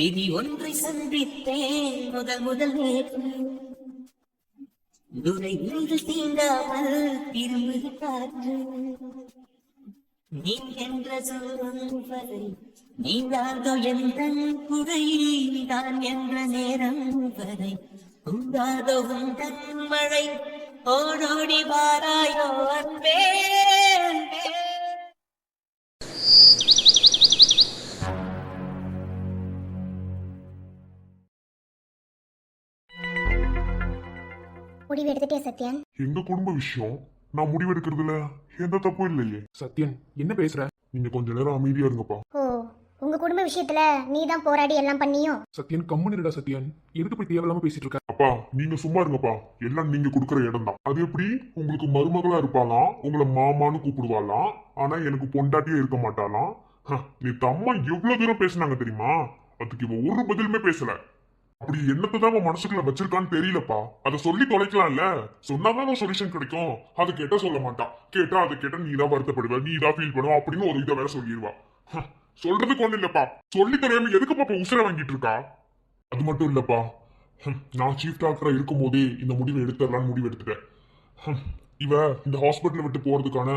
விதி ஒன்றை சந்தித்தேன் முதல் முதல் நேற்று. துரை நீங்கள் தீண்டாமல் திரும்புது காற்று. நீ என்ற சூரம் வரை நீங்காதோ எந்த குறை, நான் என்ற நேரம் வரை உண்டாதோ உந்தன் மழை. ஓடோடி வாராயோ அன்பே அன்பே. முடிவு எடுத்துட்டே சத்யன். எங்க குடும்ப விஷயம், நான் முடிவெடுக்கிறதுல எந்த தப்பும் இல்லையே. சத்யன் என்ன பேசுற? நீங்க கொஞ்ச நேரம் அமைதியா இருங்கப்பா. ஓ, உங்க குடும்ப விஷயத்துல நீ தான் போராடி எல்லாம் பண்ணியோ? சத்யன் கம்முனுடா சத்யன், எதுக்கு போய் தேவையில்லாம பேசிட்டு இருக்க? அப்பா நீங்க சும்மா இருங்கப்பா. எல்லாம் நீங்க கொடுக்குற இடம் தான். அது எப்படி உங்களுக்கு மருமகளா இருப்பாளாம், உங்களை மாமான்னு கூப்பிடுவாளாம், ஆனா எனக்கு பொண்டாட்டியே இருக்க மாட்டாளாம். நீ அம்மா எவ்வளவு தூரம் பேசினாங்க தெரியுமா? அதுக்கு இவ ஒரு பதிலுமே பேசல. அப்படி என்னத்தான் மனசுக்குள்ள வச்சிருக்கான்னு தெரியலப்பா. அதை சொல்லி தொலைக்கலாம்ல, சொன்னாதான் சொல்யூஷன் கிடைக்கும். அது கேட்டா சொல்ல மாட்டான், கேட்டா அதை கேட்டா நீ தான் வருத்தப்படுவ, நீ தான் ஃபீல் பண்ணுவ அப்படின்னு ஒரு இதை வேற சொல்லிடுவா. சொல்றதுக்கு ஒண்ணு இல்லப்பா, சொல்லி தெரியாம எதுக்கு பாப்பா உசுர வாங்கிட்டு இருக்கா? அது மட்டும் இல்லப்பா, நான் சீஃப் டாக்டரா இருக்கும் போதே இந்த முடிவை எடுத்துடலான்னு முடிவு எடுத்துட்டேன். இவ இந்த ஹாஸ்பிட்டலை விட்டு போறதுக்கான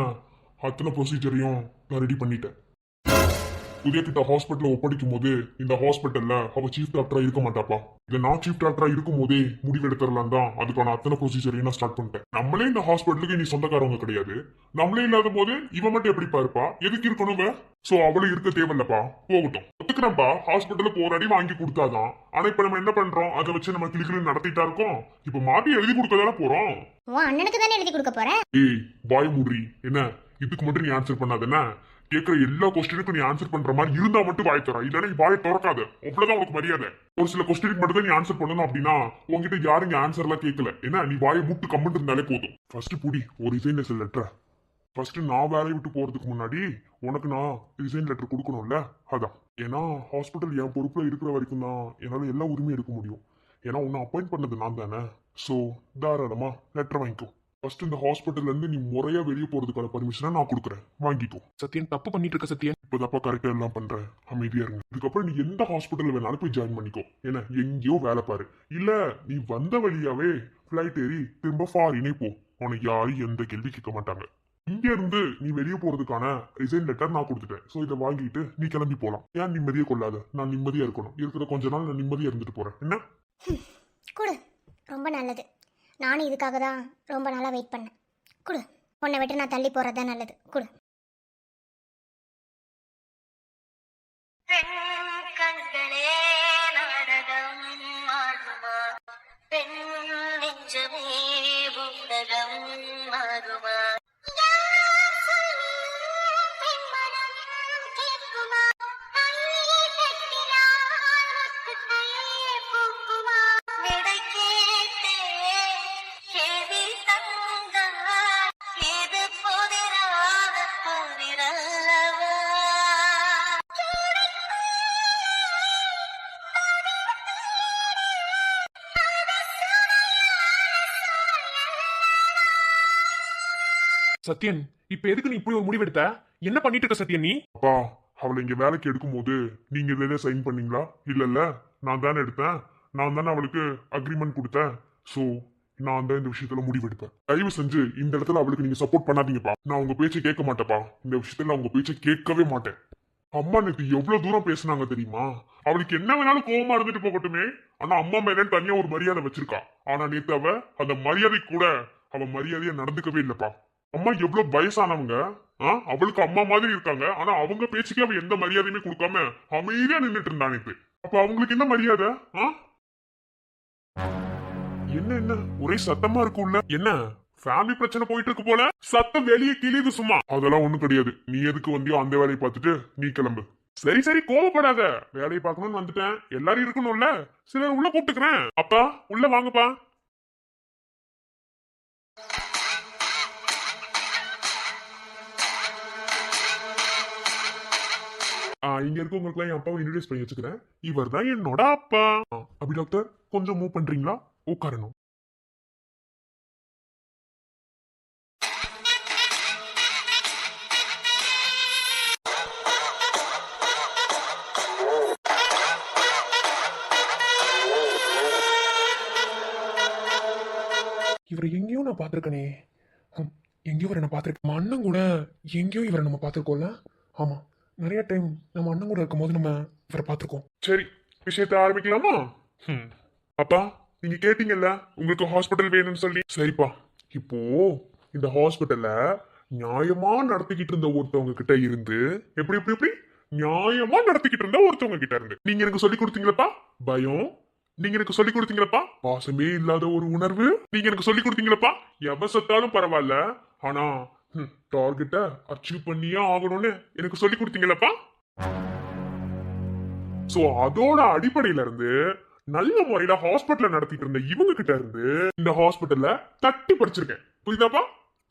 அத்தனை ப்ரொசீஜரையும் நான் ரெடி பண்ணிட்டேன். உதய கிட்ட ஹாஸ்பிட்டல் ஒப்படைக்கும் போது இந்த ஹாஸ்பிட்டல்ல அவ சீஃப் டாக்டரா இருக்க மாட்டாப்பா. இதை நான் சீஃப் டாக்டரா இருக்கும் போதே முடிவெடுத்துடலாம் தான் அதுக்கான அத்தனை ப்ரொசீஜரையும் நான் ஸ்டார்ட் பண்ணிட்டேன். நம்மளே இந்த ஹாஸ்பிட்டலுக்கு நீ சொந்தக்காரவங்க கிடையாது. நம்மளே இல்லாத போது இவன் மட்டும் எப்படி பாருப்பா? எதுக்கு இருக்கணும்? சோ அவளும் இருக்க தேவையில்லப்பா, போகட்டும். ஒத்துக்கிறப்பா, ஹாஸ்பிட்டல்ல போராடி வாங்கி கொடுத்தாதான். ஆனா இப்ப நம்ம என்ன பண்றோம்? அதை வச்சு நம்ம கிளிக்கிளி நடத்திட்டா இருக்கோம். இப்ப மாட்டி எழுதி கொடுக்கதானே போறோம். அண்ணனுக்கு தானே எழுதி கொடுக்க போறேன். ஏய் பாய் மூடி, என்ன இதுக்கு மட்டும் நீ ஆன்சர் பண்ணாதுன்னா கேட்கிற எல்லா கொஸ்டினுக்கும் நீ ஆன்சர் பண்ற மாதிரி இருந்தா மட்டும் வாய் தர, இல்லன்னா நீ வாயை திறக்காத. அவ்வளவுதான் உனக்கு மரியாதை. ஒரு சில கொஸ்டினுக்கு மட்டும் தான் நீ ஆன்சர் பண்ணணும். அப்படின்னா உங்ககிட்ட யாருங்க ஆன்சர் எல்லாம் கேட்கல, ஏன்னா நீ வாயை மூட்டு கம்மெண்ட் இருந்தாலே போதும். ஃபர்ஸ்ட் புடி ஒரு ரிசைன் லெட்டர். ஃபர்ஸ்ட் நான் வேலையை விட்டு போறதுக்கு முன்னாடி உனக்கு நான் ரிசைன் லெட்டர் கொடுக்கணும்ல, அதான். ஏன்னா ஹாஸ்பிட்டல் என் பொறுப்புல இருக்கிற வரைக்கும் தான் என்னால எல்லா உரிமையும் எடுக்க முடியும். ஏன்னா உன்னை அப்பாயிண்ட் பண்ணது நான் தானே. ஸோ தாராளமா லெட்டர் வாங்கிக்கோ. ஃபர்ஸ்ட் இந்த ஹாஸ்பிட்டல்ல இருந்து நீ முறையா வெளியே போறதுக்கான பர்மிஷனை நான் கொடுக்குறேன், வாங்கிக்கோ. சத்யன் தப்பு பண்ணிட்டு இருக்க சத்யன். இப்போதப்பா கரெக்டா எல்லாம் பண்றேன், அமைதியா இருங்க. இதுக்கப்புறம் நீ எந்த ஹாஸ்பிட்டல் வேணாலும் போய் ஜாயின் பண்ணிக்கோ. ஏன்னா எங்கேயோ வேலை பாரு, இல்ல நீ வந்த வழியாவே ஃபிளைட் ஏறி திரும்ப ஃபாரினே போ. உனக்கு யாரும் எந்த கேள்வி கேட்க மாட்டாங்க. இங்க இருந்து நீ வெளியே போறதுக்கான ரிசைன் லெட்டர் நான் கொடுத்துட்டேன். ஸோ இதை வாங்கிட்டு நீ கிளம்பி போலாம். ஏன் நிம்மதியே கொள்ளாத, நான் நிம்மதியா இருக்கணும். இருக்கிற கொஞ்ச நாள் நான் நிம்மதியா இருந்துட்டு போறேன். என்ன கொடு, ரொம்ப நல்லது. நானும் இதுக்காக தான் ரொம்ப நாளாக வெயிட் பண்ணேன். கொடு, உன்னை விட்டு நான் தள்ளி போகிறது தான் நல்லது. கொடு. சத்யன் இப்ப எதுக்கு நீ இப்படி ஒரு முடிவெடுத்த? என்ன பண்ணிட்டு இருக்க சத்யன் நீ? அப்பா, அவளை இங்க வேலைக்கு எடுக்கும் போது நீங்க இதிலே சைன் பண்ணீங்களா? இல்ல நான் தானே எடுத்தேன். நான் தானே அவளுக்கு அக்ரிமெண்ட் கொடுத்தேன். சோ நான் தான் இந்த விஷயத்துல முடிவெடுப்பேன். தயவு செஞ்சு இந்த இடத்துல அவளுக்கு நீங்க சப்போர்ட் பண்ணாதீங்கப்பா. நான் உங்க பேச்சை கேட்க மாட்டேப்பா. இந்த விஷயத்துல உங்க பேச்சை கேட்கவே மாட்டேன். அம்மா நேற்று எவ்வளவு தூரம் பேசினாங்க தெரியுமா? அவளுக்கு என்ன வேணாலும் கோபமா இருந்துட்டு போகட்டுமே, ஆனா அம்மா மேல தனியா ஒரு மரியாதை வச்சிருக்கா. ஆனா நேத்து அவ அந்த மரியாதை கூட அவ மரியாதையா நடந்துக்கவே இல்லப்பா. அம்மா எவ்வளவு வயசானவங்க, அவளுக்கு அம்மா மாதிரி இருக்காங்க. ஆனா அவங்க பேச்சுக்கு அவ எந்த மரியாதையுமே கொடுக்காம அமைதியா நின்றுட்டு இருந்தான் நேத்து. அப்ப அவங்களுக்கு என்ன மரியாதை? என்ன என்ன ஒரே சத்தமா இருக்குல்ல? என்ன ஃபேமிலி பிரச்சனை போயிட்டு இருக்கு போல? சத்தம் வெளியே கிளியுது சும்மா. அதெல்லாம் ஒண்ணும் கிடையாது. நீ எதுக்கு வந்தியோ அந்த வேலையை பார்த்துட்டு நீ கிளம்பு. சரி சரி, கோவப்படாத. வேலையை பார்க்கணும்னு வந்துட்டேன், எல்லாரும் இருக்கணும்ல. சிலர் உள்ள கூப்பிட்டுக்கிறேன். அப்பா உள்ள வாங்கப்பா. இங்க இருக்கவங்களுக்கு என் அப்பாவை இன்ட்ரோடியூஸ் பண்ணி வச்சுக்கிறேன். இவர் தான் என்னோட அப்பா. அபி டாக்டர் கொஞ்சம் மூவ் பண்றீங்களா? உட்காரணும். இவரை எங்கேயோ நான் பார்த்துருக்கனே. எங்கேயோ இவரை நான் பார்த்துருக்கேன். நம்ம அண்ணன் கூட எங்கேயோ இவரை நம்ம பார்த்துருக்கோம்ல. ஆமா, நிறைய டைம் நம்ம அண்ணன் கூட இருக்கும்போது நம்ம இவரை பார்த்துருக்கோம். சரி, விஷயத்தை ஆரம்பிக்கலாமா? அப்பா, நீங்க கேட்டீங்கல்ல உங்களுக்கு ஹாஸ்பிட்டல் வேணும்னு சொல்லி. சரிப்பா, இப்போ இந்த ஹாஸ்பிட்டல்ல நியாயமா நடத்திக்கிட்டு இருந்த ஒருத்தவங்க கிட்ட இருந்து எப்படி எப்படி எப்படி நியாயமா நடத்திக்கிட்டு இருந்த ஒருத்தவங்க கிட்ட இருந்து நீங்க எனக்கு சொல்லி கொடுத்தீங்களப்பா பயம். நீங்க எனக்கு சொல்லி கொடுத்தீங்களப்பா பாசமே இல்லாத ஒரு உணர்வு. நீங்க எனக்கு சொல்லி கொடுத்தீங்களப்பா எவ சத்தாலும் பரவாயில்ல, ஆனா டார்கெட்டை அச்சீவ் பண்ணியே ஆகணும்னு எனக்கு சொல்லி கொடுத்தீங்களப்பா. சோ அதோட அடிப்படையில இருந்து நல்ல முறையில ஹாஸ்பிட்டல் நடத்திட்டு இருந்த இவங்க கிட்ட இருந்து இந்த ஹாஸ்பிட்டல்ல தட்டி பறிச்சிருக்கேன். புரியுதாப்பா?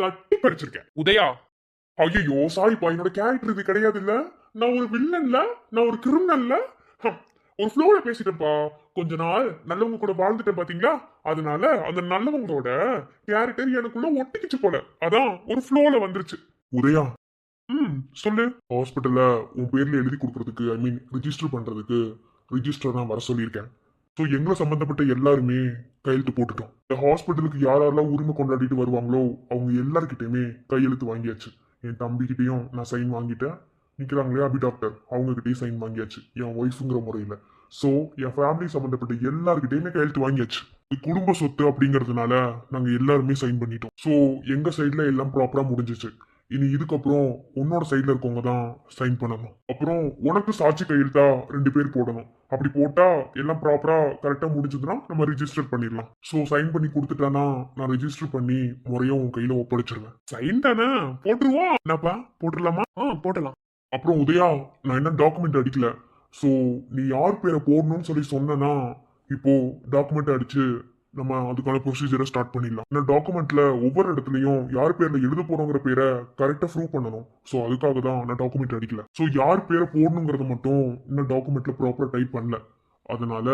தட்டி பறிச்சிருக்கேன். உதயா, ஐயோ சாரிப்பா, என்னோட கேரக்டர் இது கிடையாது இல்ல. நான் ஒரு வில்லன்ல, நான் ஒரு கிரிமினல்ல, ஒரு ஃப்ளோல பேசிட்டேன்ப்பா. கொஞ்ச நாள் நல்லவங்க கூட வாழ்ந்துட்டேன் பாத்தீங்களா, அதனால அந்த நல்லவங்களோட கேரக்டர் எனக்குள்ள ஒட்டிக்கிச்சு போல, அதான் ஒரு ஃப்ளோல வந்துருச்சு. உதயா, சொல்லு. ஹாஸ்பிட்டல்ல உன் பேர்ல எழுதி கொடுக்கறதுக்கு, ஐ மீன் ரிஜிஸ்டர் பண்றதுக்கு ரிஜிஸ்டர் தான் வர சொல்லியிருக்கேன். ஸோ எங்களை சம்பந்தப்பட்ட எல்லாருமே கையெழுத்து போட்டுட்டோம். இந்த ஹாஸ்பிட்டலுக்கு யாரெல்லாம் உரிமை கொண்டாடிட்டு வருவாங்களோ அவங்க எல்லாருக்கிட்டையுமே கையெழுத்து வாங்கியாச்சு. என் தம்பிக்கிட்டையும் நான் சைன் வாங்கிட்டேன். நிற்கிறாங்களே அபி டாக்டர், அவங்ககிட்டயும் சைன் வாங்கியாச்சு என் ஒய்ஃபுங்கிற முறையில். ஸோ என் ஃபேமிலி சம்மந்தப்பட்ட எல்லாருக்கிட்டையுமே கையெழுத்து வாங்கியாச்சு. இது குடும்ப சொத்து அப்படிங்கிறதுனால நாங்கள் எல்லாருமே சைன் பண்ணிட்டோம். ஸோ எங்கள் சைடில் எல்லாம் ப்ராப்பராக முடிஞ்சிச்சு. இனி இதுக்கப்புறம் உன்னோட சைட்ல இருக்கவங்க தான் சைன் பண்ணணும். அப்புறம் உனக்கு சாட்சி கையெழுத்தா 2 பேர் போடணும். அப்படி போட்டா எல்லாம் ப்ராப்பரா கரெக்டா முடிஞ்சதுன்னா நம்ம ரிஜிஸ்டர் பண்ணிடலாம். ஸோ சைன் பண்ணி கொடுத்துட்டானா நான் ரிஜிஸ்டர் பண்ணி முறையா உன் கையில ஒப்படைச்சிருவேன். சைன் தானே, போட்டுருவோம். என்னப்பா, போட்டுடலாமா? போட்டலாம். அப்புறம் உதயா, நான் என்ன டாக்குமெண்ட் அடிக்கல. ஸோ நீ யார் பேரை போடணும்னு சொல்லி சொன்னா இப்போ டாக்குமெண்ட் அடிச்சு நம்ம அதுக்கான ப்ரொசீஜரை ஸ்டார்ட் பண்ணிடலாம். இந்த டாக்குமெண்ட்ல ஒவ்வொரு இடத்துலையும் யார் பேர்ல எழுத போறோங்கிற பேரை கரெக்டா ப்ரூவ் பண்ணணும். ஸோ அதுக்காக தான் நான் டாக்குமெண்ட் அடிக்கல. ஸோ யார் பேரை போடணுங்கிறது மட்டும் இன்னும் டாக்குமெண்ட்ல ப்ராப்பரா டைப் பண்ணல. அதனால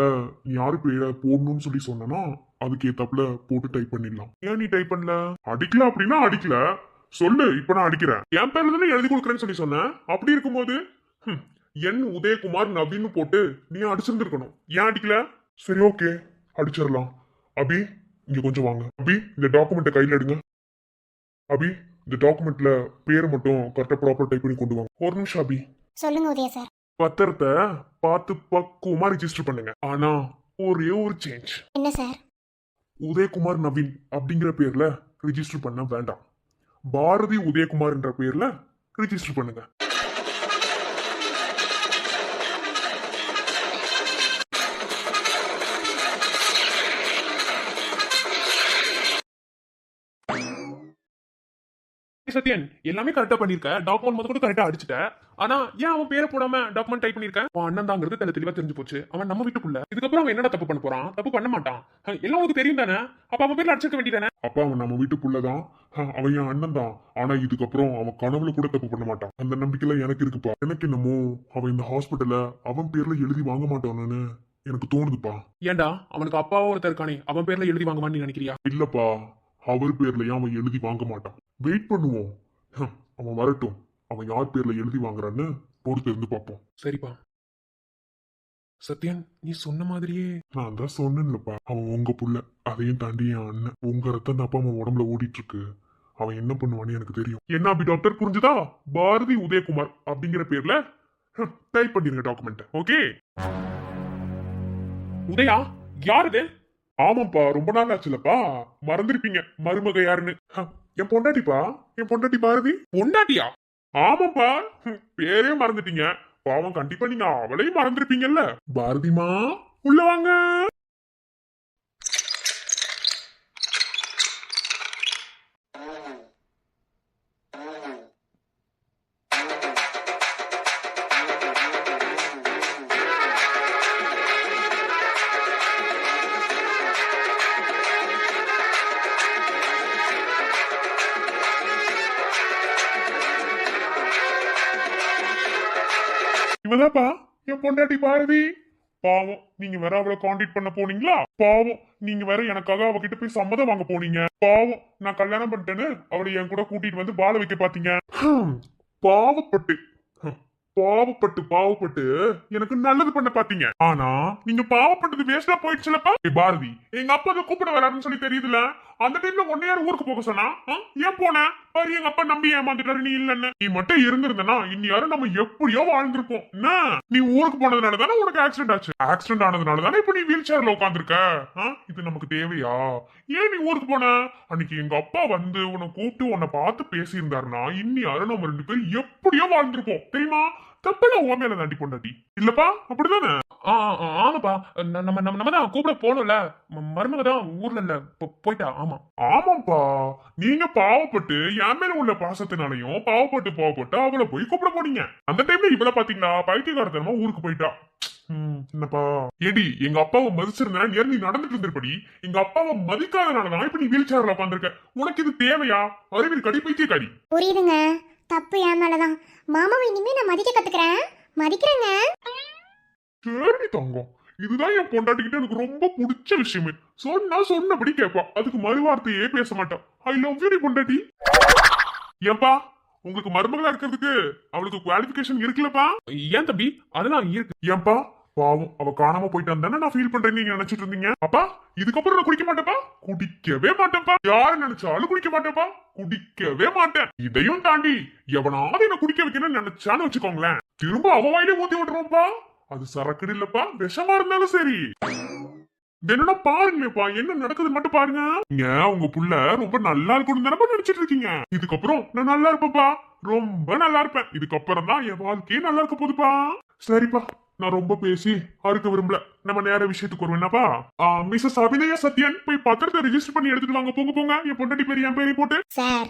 நீ யார் பேரை போடணும்னு சொல்லி சொன்னா அதுக்கு ஏத்தாப்புல போட்டு டைப் பண்ணிடலாம். ஏன் நீ டைப் பண்ணல? அடிக்கல அப்படின்னா அடிக்கல சொல்லு, இப்ப நான் அடிக்கிறேன். என் பேர்ல தானே எழுதி கொடுக்குறேன்னு சொல்லி சொன்னேன். அப்படி இருக்கும்போது என் உதயகுமார் நவீன் போட்டு நீ அடிச்சிருந்துருக்கணும். ஏன் அடிக்கல? சரி, ஓகே, அடிச்சிடலாம். அபி, இங்க கொஞ்சம் வாங்க. அபி, இந்த டாக்குமெண்ட்டை கையில எடுங்க. அபி, இந்த டாக்குமெண்ட்ல பேரை மட்டும் கரெக்டா ப்ராப்பர் டைப் பண்ணி கொண்டு வாங்க. ஒரு நிமிஷம் அபி. சொல்லுங்க உதயா சார். பத்திரத்தை பார்த்து பக்குவமா ரிஜிஸ்டர் பண்ணுங்க. ஆனா ஒரே ஒரு சேஞ்ச். என்ன சார்? உதயகுமார் நவீன் அப்படிங்கிற பேர்ல ரிஜிஸ்டர் பண்ண வேண்டாம். பாரதி உதயகுமார் என்ற பேர்ல ரிஜிஸ்டர் பண்ணுங்க. சத்யன், எல்லாமே கரெக்டா பண்ணிருக்க. டாக்குமெண்ட் முதல் கூட கரெக்டா அடிச்சுட்ட. ஆனா ஏன் அவன் பேரை போடாம டாக்குமெண்ட் டைப் பண்ணிருக்க? அவன் அண்ணன் தாங்கிறது தெளிவா தெரிஞ்சு போச்சு. அவன் நம்ம வீட்டுக்குள்ள. இதுக்கப்புறம் அவன் என்னடா தப்பு பண்ண போறான்? தப்பு பண்ண மாட்டான். எல்லாம் உங்களுக்கு தெரியும் தானே? அப்ப அவன் பேர்ல அடிச்சிருக்க வேண்டியதானே? அப்பா, அவன் நம்ம வீட்டுக்குள்ளதான். அவன் என் அண்ணன் தான். ஆனா இதுக்கப்புறம் அவன் கனவுல கூட தப்பு பண்ண மாட்டான். அந்த நம்பிக்கையில எனக்கு இருக்குப்பா. எனக்கு என்னமோ அவன் இந்த ஹாஸ்பிட்டல்ல அவன் பேர்ல எழுதி வாங்க மாட்டான்னு எனக்கு தோணுதுப்பா. ஏன்டா, அவனுக்கு அப்பாவும் ஒருத்தர் இருக்கானே, அவன் பேர்ல எழுதி வாங்குவான்னு நீ நினைக்கிறியா? இல்லப்பா, அவர் பேர்லயும் அவன் எழுதி வாங்க மாட்டான். வெயிட் பண்ணுவோம். அவன் வரட்டும். அவன் யார் பேர்ல எழுதி வாங்குறான்னு பொறுத்து இருந்து பார்ப்போம். சரிப்பா. சத்யன், நீ சொன்ன மாதிரியே நான் தான் சொன்னேன்லப்பா, அவன் உங்க புள்ள. அதையும் தாண்டி என் அண்ணன். உங்க ரத்தம் அப்பா அவன் உடம்புல ஓடிட்டு இருக்கு. அவன் என்ன பண்ணுவான்னு எனக்கு தெரியும். என்ன அப்படி டாக்டர், புரிஞ்சுதா? பாரதி உதயகுமார் அப்படிங்கிற பேர்ல டைப் பண்ணிருங்க டாக்குமெண்ட். ஓகே உதயா, யார் இது? ஆமாப்பா, ரொம்ப நாள் ஆச்சுலப்பா, மறந்துருப்பீங்க மருமக யாருன்னு. என் பொண்டாட்டிப்பா, என் பொண்டாட்டி பாரதி. பொண்டாட்டியா? ஆமாப்பா, பேரே மறந்துட்டீங்க. பாவம், கண்டிப்பா நீங்க அவளையும் மறந்துருப்பீங்கல்ல. பாரதிமா, உள்ள வாங்க. இவதாப்பா என் பொண்டாட்டி பாரதி. பாவம், நீங்க வேற அவளை காண்டாக்ட் பண்ண போனீங்களா? பாவம், நீங்க வேற எனக்காக அவகிட்ட போய் சம்மதம் வாங்க போனீங்க. பாவம், நான் கல்யாணம் பண்ணிட்டேன்னு அவளை என் கூட கூட்டிட்டு வந்து வாழ வைக்க பாத்தீங்க. பாவப்பட்டு பாவப்பட்டு பாவப்பட்டு எனக்கு நல்லது பண்ண பாத்தீங்க. ஆனா நீங்க பாவப்பட்டது வேஸ்டா போயிடுச்சுலப்பா. பாரதி, எங்க அப்பா கூப்பிட வராருன்னு சொல்லி தெரியுதுல, அந்த டைம்ல உன்னை யார் ஊருக்கு போக சொன்னா? ஏன் போன? பாரு எங்க அப்பா நம்பி ஏமாந்துட்டாரு நீ இல்லன்னு. நீ மட்டும் இருந்திருந்தனா இந்நேரம் நம்ம எப்படியோ வாழ்ந்திருப்போம். என்ன நீ ஊருக்கு போனதுனால தானே உனக்கு ஆக்சிடென்ட் ஆச்சு. ஆக்சிடென்ட் ஆனதுனால தானே இப்ப நீ வீல் சேர்ல உட்காந்துருக்க. இது நமக்கு தேவையா? ஏன் நீ ஊருக்கு போன? அன்னைக்கு எங்க அப்பா வந்து உன்னை கூப்பிட்டு உன்னை பார்த்து பேசியிருந்தாருன்னா இந்நேரம் நம்ம 2 பேரும் எப்படியோ வாழ்ந்திருப்போம் தெரியுமா? தப்பெல்லாம் உன் மேல தாண்டி பொண்டாட்டி இல்லப்பா, அப்படிதானே? ஆமாப்பா, நம்ம தான் கூப்பிட போனோம்ல, மருமக தான் ஊர்ல இல்ல போயிட்டா. ஆமா ஆமாப்பா, நீங்க பாவப்பட்டு என் மேல உள்ள பாசத்தினாலையும் பாவப்பட்டு அவளை போய் கூப்பிட போனீங்க. அந்த டைம்ல இவளை பாத்தீங்களா பைத்தியக்காரத்தனமா ஊருக்கு போயிட்டா. என்னப்பா ஏடி, எங்க அப்பாவை மதிச்சிருந்தா நீ நடந்துட்டு இருந்திருப்படி. எங்க அப்பாவை மதிக்காதனாலதான் இப்ப நீ வீல் சேர்ல உட்காந்துருக்க. உனக்கு இது தேவையா? அறிவியல் கடி பைத்தியக்காரி. புரியுதுங்க, தப்பு என் மேலதான். மாமாவை இனிமே நான் மதிக்க கத்துக்கிறேன். மதிக்கிறேங்க. சரி தங்கம், இதுதான் என் பொண்டாட்டிக்கிட்ட எனக்கு ரொம்ப பிடிச்ச விஷயமே. சொன்னபடி கேட்பா, அதுக்கு மறுவார்த்தையே பேச மாட்டான். ஐ லவ் யூ பொண்டாட்டி. ஏன்பா உங்களுக்கு மருமகளா இருக்கிறதுக்கு அவளுக்கு குவாலிபிகேஷன் இருக்குல்லப்பா? ஏன் தம்பி அதெல்லாம் இருக்கு. ஏன்பா பாவம் அவ காணாம போயிட்டான் தானே நான் ஃபீல் பண்றேன்னு நீங்க நினைச்சிட்டு இருந்தீங்க. அப்பா இதுக்கப்புறம் நான் குடிக்க மாட்டேப்பா, குடிக்கவே மாட்டேன்ப்பா. யாரு நினைச்சாலும் குடிக்க மாட்டேப்பா, குடிக்கவே மாட்டேன். இதையும் தாண்டி எவனாவது என்ன குடிக்க வைக்கணும்னு நினைச்சான்னு வச்சுக்கோங்களேன், திரும்ப அவ வாயிலே ஊத்தி விட்டுருவோம்ப்பா. அது சரக்கு இல்லப்பா, விஷமா இருந்தாலும் சரி. என்னன்னா பாருங்களேப்பா என்ன நடக்குது மட்டும் பாருங்க. நீங்க உங்க புள்ள ரொம்ப நல்லா இருக்கணும் தானே நினைச்சிட்டு இருக்கீங்க. இதுக்கப்புறம் நான் நல்லா இருப்பேன்ப்பா, ரொம்ப நல்லா இருப்பேன். இதுக்கப்புறம் தான் என் வாழ்க்கையே நல்லா இருக்க போகுதுப்பா. சரிப்பா, நான் ரொம்ப பேசி அறுக்க விரும்பல, நம்ம நேர விஷயத்துக்கு வருவேன்னாப்பா. மிஸ்ஸஸ் அபிநயா சத்யன் போய் பத்திரத்தை ரெஜிஸ்டர் பண்ணி எடுத்துட்டு வாங்க. போங்க, என் பொண்டாட்டி பேர் என் பேரை போட்டு. சார்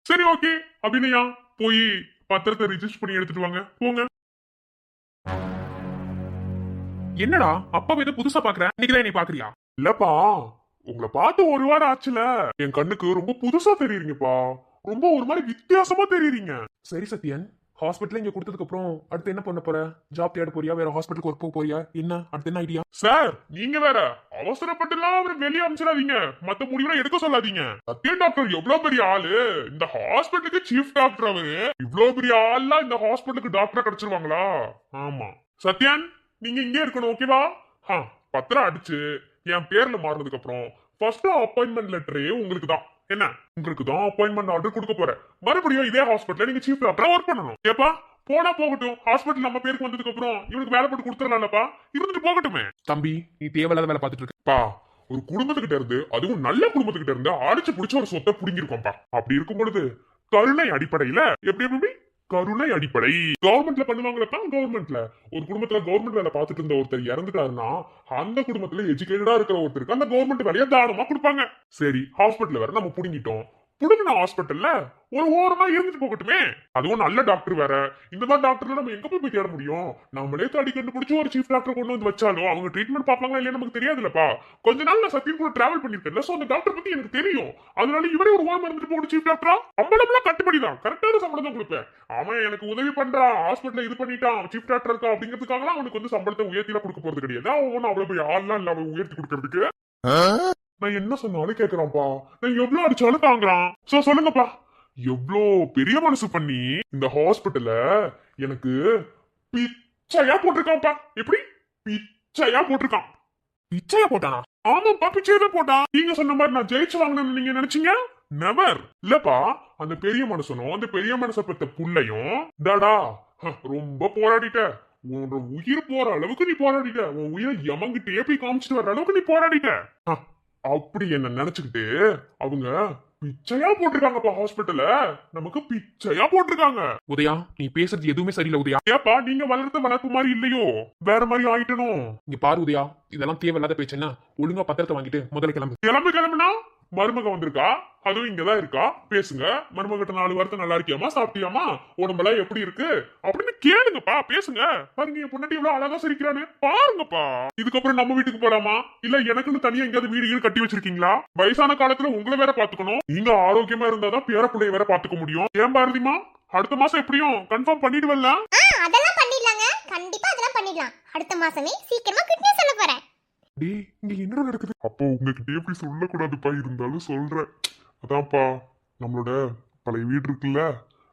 சரி ஓகே அபிநயா, போய் பத்திரத்தை ரெஜிஸ்டர் பண்ணி எடுத்துட்டு வாங்க போங்க. என்னடா அப்பா ஏதோ புதுசா பாக்குறேன், இன்னைக்குதான் நீ பாக்குறியா? இல்லப்பா, உங்களை பார்த்து ஒரு வாரம் ஆச்சுல, என் கண்ணுக்கு ரொம்ப புதுசா தெரியுறீங்கப்பா. ரொம்ப ஒரு மாதிரி வித்தியாசமா தெரியுறீங்க. சரி சத்யன், ஹாஸ்பிட்டல் இங்க கொடுத்ததுக்கு அப்புறம் அடுத்து என்ன பண்ண போற? ஜாப் தேட போறியா? வேற ஹாஸ்பிட்டலுக்கு ஒர்க் போக போறியா? என்ன அடுத்து என்ன ஐடியா? சார் நீங்க வேற அவசரப்பட்டுலாம் அவரை வெளியே அனுப்பிச்சிடாதீங்க, மத்த முடிவுலாம் எடுக்க சொல்லாதீங்க. சத்யன் டாக்டர் எவ்வளவு பெரிய ஆளு, இந்த ஹாஸ்பிட்டலுக்கு சீஃப் டாக்டர் அவரு. இவ்வளவு பெரிய ஆள்லாம் இந்த ஹாஸ்பிட்டலுக்கு டாக்டரா கிடைச்சிருவாங்களா? ஆமா சத்யன், நீங்க இங்கே இருக்கணும் ஓகேவா? பத்திரம் அடிச்சு என் பேர்ல மாறினதுக்கு அப்புறம் ஃபர்ஸ்ட் அப்பாயின்மெண்ட் லெட்டரே உங்களுக்கு தான். என்ன உங்களுக்கு தான் அப்பாயின்மெண்ட் ஆர்டர் கொடுக்க போறேன். மறுபடியும் இதே ஹாஸ்பிட்டல்ல நீங்க சீஃப் டாக்டரா ஒர்க் பண்ணணும். ஏப்பா போனா போகட்டும், ஹாஸ்பிட்டல் நம்ம பேருக்கு வந்ததுக்கு அப்புறம் இவனுக்கு வேலை போட்டு கொடுத்துடலாம்லப்பா, இருந்துட்டு போகட்டுமே. தம்பி நீ தேவையில்லாத வேலை பார்த்துட்டு இருக்கப்பா. ஒரு குடும்பத்துக்கிட்ட இருந்து, அதுவும் நல்ல குடும்பத்துக்கிட்ட இருந்து அடிச்சு பிடிச்ச ஒரு சொத்தை புடிங்கிருக்கோம்ப்பா. அப்படி இருக்கும் பொழுது கருணை அடிப்படையில எப்படி கருணை அடிப்படை கவர்மெண்ட்ல பண்ணுவாங்களப்பா. கவர்மெண்ட்ல ஒரு குடும்பத்துல கவர்மெண்ட் வேலை பார்த்துட்டு இருந்த ஒருத்தர் இறந்துட்டாருன்னா அந்த குடும்பத்துல எஜுகேட்டடா இருக்கிற ஒருத்தருக்கு அந்த கவர்மெண்ட் வேலையை தானமா கொடுப்பாங்க. சரி ஹாஸ்பிட்டல் வேற நம்ம புடுங்கிட்டோம், புடுங்கின ஹாஸ்பிட்டல்ல ஒரு ஓரமா இருந்துட்டு போகட்டுமே. அதுவும் நல்ல டாக்டர் வேற. இந்த மாதிரி டாக்டர்ல நம்ம எங்க போய் தேட முடியும்? நம்மளே தேடி கண்டுபிடிச்சு ஒரு சீஃப் டாக்டர் கொண்டு வந்து வச்சாலும் அவங்க ட்ரீட்மெண்ட் பார்ப்பாங்களா இல்லையா நமக்கு தெரியாதுல்லப்பா. கொஞ்ச நாள் நான் சத்தியம் கூட டிராவல் பண்ணிருக்கேன்ல, சோ அந்த டாக்டர் பத்தி எனக்கு தெரியும். அதனால இவரே ஒரு ஓரமா இருந்துட்டு போகணும் சீஃப் டாக்டரா. சம்பளம்லாம் கட்டுப்படிதான், கரெக்டான சம்பளம் தான் கொடுப்பேன். அவன் எனக்கு உதவி பண்றான், ஹாஸ்பிட்டல் இது பண்ணிட்டான், சீஃப் டாக்டர் இருக்கா அப்படிங்கிறதுக்காக அவனுக்கு வந்து சம்பளத்தை உயர்த்திலாம் கொடுக்க போறது கிடையாது. அவன் அவ்வளவு போய் ஆள்லாம் இல்ல அவன் உயர்த்தி கொடுக்கறதுக்கு. நான் என்ன சொன்னாலும் கேக்குறான்ப்பா, நான் எவ்வளவு அடிச்சாலும் தாங்குறான். சோ சொல்லுங்கப்பா, எவ்வளோ பெரிய மனசு பண்ணி இந்த ஹாஸ்பிட்டல எனக்கு பிச்சையா போட்டிருக்கான்ப்பா. எப்படி பிச்சையா போட்டிருக்கான்? பிச்சையா போட்டானா? ஆமாப்பா பிச்சையா தான் போட்டான். நீங்க சொன்ன மாதிரி நான் ஜெயிச்சு வாங்கணும்னு நீங்க நினைச்சீங்க? நெவர் இல்லப்பா. அந்த பெரிய மனுஷனும் அந்த பெரிய மனுஷ பெத்த புள்ளையும் டாடா ரொம்ப போராடிட்ட. உன்னோட உயிர் போற அளவுக்கு நீ போராடிட்ட. உன் உயிரை எமங்கிட்டே போய் காமிச்சிட்டு வர்ற அளவுக்கு நீ போராடிட்ட. அப்படி என்ன நினைச்சுக்கிட்டு அவங்க பிச்சையா போட்டிருக்காங்கப்பா. ஹாஸ்பிட்டல்ல நமக்கு பிச்சையா போட்டிருக்காங்க. உதயா நீ பேசுறது எதுவுமே சரியில்லை உதயா. ஏப்பா நீங்க வளர்த்த வளர்ப்பு மாதிரி இல்லையோ, வேற மாதிரி ஆயிட்டணும். இங்க பாரு உதயா, இதெல்லாம் தேவையில்லாத பேச்சுன்னா ஒழுங்கா பத்திரத்தை வாங்கிட்டு முதல்ல கிளம்புனா மருமக வந்திருக்கா, அதுவும் இங்கதான் இருக்கா. பேசுங்க மருமகிட்ட 4 வாரத்தை நல்லா இருக்கியாமா, சாப்பிட்டியாமா, உடம்பெல்லாம் எப்படி இருக்கு அப்படின்னு கேளுங்கப்பா. பேசுங்க. பாருங்க என் பொண்ணாட்டி எவ்வளவு அழகா சிரிக்கிறான்னு பாருங்கப்பா. இதுக்கப்புறம் நம்ம வீட்டுக்கு போலாமா இல்ல எனக்குன்னு தனியா எங்கேயாவது வீடு கட்டி வச்சிருக்கீங்களா? வயசான காலத்துல உங்களை வேற பாத்துக்கணும். நீங்க ஆரோக்கியமா இருந்தாதான் பேர பிள்ளைய வேற பாத்துக்க முடியும். ஏன் பாரதிமா அடுத்த மாசம் எப்படியும் கன்ஃபார்ம் பண்ணிடுவல்ல? அதெல்லாம் பண்ணிடலாங்க, கண்டிப்பா அதெல்லாம் பண்ணிடலாம். அடுத்த மாசமே சீக்கிரமா கிட்னி சொல்ல போறேன். டேய் இங்க என்ன நடக்குது? அப்போ உங்ககிட்ட எப்படி சொல்லக்கூடாதுப்பா, இருந்தாலும் சொல்றேன். அதான்ப்பா நம்மளோட பழைய வீடு இருக்குல்ல,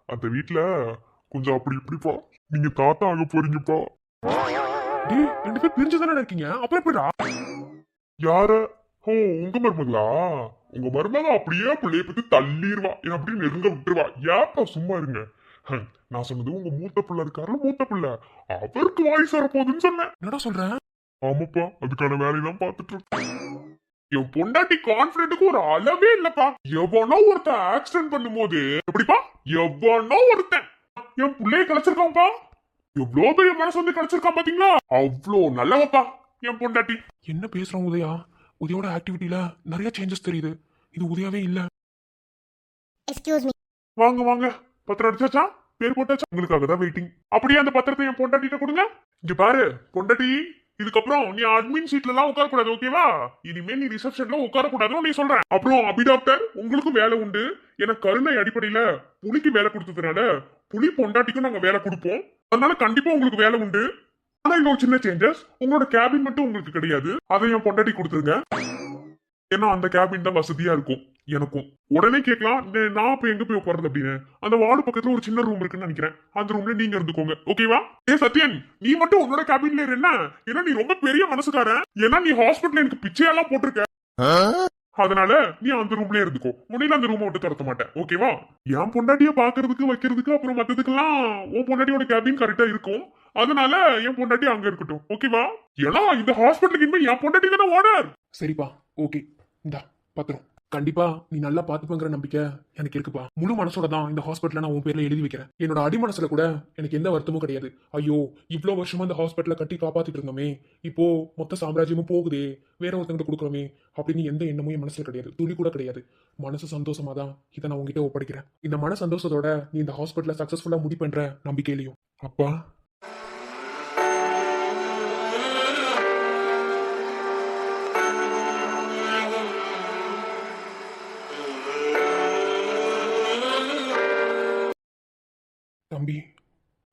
அந்த வீட்டுல கொஞ்சம் அப்படி இப்படிப்பா நீங்க தாத்தா ஆக போறீங்கப்பா. டேய் 2 பேர் பிரிஞ்சுதானே இருக்கீங்க, அப்புறம் எப்படிடா? யார ஓ உங்க மருமகளா? உங்க மருமக அப்படியே பிள்ளைய பத்தி தள்ளிடுவா, என்ன அப்படியே நெருங்க விட்டுருவா. ஏப்பா சும்மா இருங்க. நான் சொன்னது உங்க மூத்த பிள்ளை இருக்காருல, மூத்த பிள்ளை, அவருக்கு வாய்ஸ் வரப்போகுதுன்னு சொன்னேன். என்னடா சொல்ற? ஆமாப்பா, அதுக்கான வேலையெல்லாம் பார்த்துட்டு இருக்கேன். என் பொண்டாட்டி கான்பிடென்ட்டுக்கு ஒரு அளவே இல்லப்பா. எவனோ ஒருத்தன் ஆக்சிடென்ட் பண்ணும்போது எப்படிப்பா, எவனோ ஒருத்தன் என் பிள்ளைய கிடைச்சிருக்கான்ப்பா. எவ்வளவு பெரிய மனசு வந்து கிடைச்சிருக்கான் பாத்தீங்களா? அவ்வளோ நல்லவப்பா என் பொண்டாட்டி. என்ன பேசுறான் உதயா? உதயோட ஆக்டிவிட்டில நிறைய சேஞ்சஸ் தெரியுது. இது உதயாவே இல்ல. Excuse me. வாங்க வாங்க, பத்திரம் அடிச்சாச்சா? பேர் போட்டாச்சா? உங்களுக்காக தான் வெயிட்டிங். அப்படியே அந்த பத்திரத்தை என் பொண்டாட்டிட்ட கொடுங்க. இங்க பாரு பொண்டாட்டி, இதுக்கப்புறம் நீ அட்மின் சீட்ல எல்லாம் உட்கார கூடாது, ஓகேவா? இனிமே நீ ரிசப்ஷன்ல உட்கார கூடாதுன்னு நீ சொல்றேன். அப்புறம் அபி டாக்டர், உங்களுக்கும் வேலை உண்டு. எனக்கு கருணை அடிப்படையில புலிக்கு வேலை கொடுத்ததுனால புலி பொண்டாட்டிக்கும் நாங்க வேலை கொடுப்போம். அதனால கண்டிப்பா உங்களுக்கு வேலை உண்டு. ஆனா இங்க ஒரு சின்ன சேஞ்சஸ், உங்களோட கேபின் மட்டும் உங்களுக்கு கிடையாது. அதை என் பொண்டாட்டி கொடுத்துருங்க. ஏன்னா அந்த கேபின் தான் வசதியா இருக்கும் எனக்கும். உடனே கேட்கலாம், நான் இப்ப எங்க போய் உட்கார்றது அப்படின்னு. அந்த வார்டு பக்கத்துல ஒரு சின்ன ரூம் இருக்குன்னு நினைக்கிறேன், அந்த ரூம்ல நீங்க இருந்துக்கோங்க, ஓகேவா? ஏ சத்யன், நீ மட்டும் உன்னோட கேபின்ல இரு. என்ன, ஏன்னா நீ ரொம்ப பெரிய மனசுக்காரன். ஏன்னா நீ ஹாஸ்பிட்டல் எனக்கு பிச்சையெல்லாம் போட்டிருக்க. அதனால நீ அந்த ரூம்லயே இருந்துக்கோ. முன்னையில அந்த ரூமை விட்டு துரத்த மாட்டேன், ஓகேவா? என் பொண்டாட்டிய பாக்குறதுக்கு வைக்கிறதுக்கு அப்புறம் மத்ததுக்கெல்லாம் உன் பொண்டாட்டியோட கேபின் கரெக்டா இருக்கும். அதனால என் பொண்டாட்டி அங்க இருக்கட்டும், ஓகேவா? ஏன்னா இந்த ஹாஸ்பிட்டலுக்கு இனிமே என் பொண்டாட்டி தானே ஓனர். சரிப்பா, ஓகே. இந்தா பத்திரம். கண்டிப்பா நீ நல்லா பாத்துப்பங்கிற நம்பிக்கை எனக்கு இருக்குப்பா. முழு மனசோட தான் இந்த ஹாஸ்பிட்டல நான் உன் பேர்ல எழுதி வைக்கிறேன். என்னோட அடி மனசுல கூட எனக்கு எந்த வருத்தமும் கிடையாது. ஐயோ, இவ்வளவு வருஷமா இந்த ஹாஸ்பிட்டல கட்டி காப்பாத்திட்டு இருந்தோமே, இப்போ மொத்த சாம்ராஜ்யமும் போகுதே, வேற ஒருத்தங்கிட்ட கொடுக்குறோமே அப்படின்னு எந்த எண்ணமும் என் மனசுல கிடையாது, துளி கூட கிடையாது. மனசு சந்தோஷமா தான் இதை நான் உங்ககிட்ட ஒப்படைக்கிறேன். இந்த மன சந்தோஷத்தோட நீ இந்த ஹாஸ்பிட்டல சக்சஸ்ஃபுல்லா முடிப்பேன்ற நம்பிக்கையிலையும். அப்பா, தம்பி,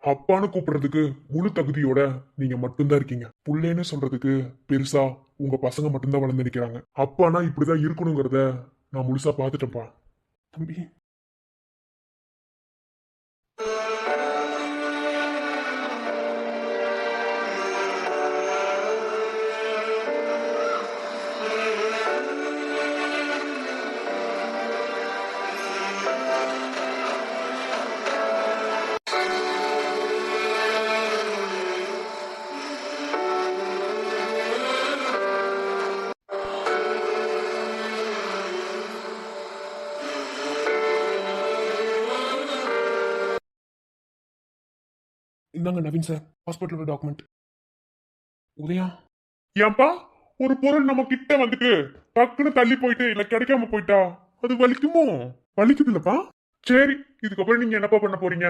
அப்பான்னு கூப்பிடுறதுக்கு முழு தகுதியோட நீங்க மட்டும்தான் இருக்கீங்க. புள்ளேன்னு சொல்றதுக்கு பெருசா உங்க பசங்க மட்டும்தான் வளர்ந்து நிக்கிறாங்க. அப்பானா இப்படிதான் இருக்கணுங்கிறத நான் முழுசா பாத்துட்டேன்ப்பா. தம்பி, இந்தாங்க நவீன் சார், ஹாஸ்பிட்டலோட டாக்குமெண்ட். உதயா, ஏன்பா, ஒரு பொருள் நம்ம கிட்ட வந்துட்டு டக்குன்னு தள்ளி போயிட்டு இல்ல கிடைக்காம போயிட்டா அது வலிக்குமோ? வலிக்குது இல்லப்பா. சரி, இதுக்கப்புறம் நீங்க என்னப்பா பண்ண போறீங்க?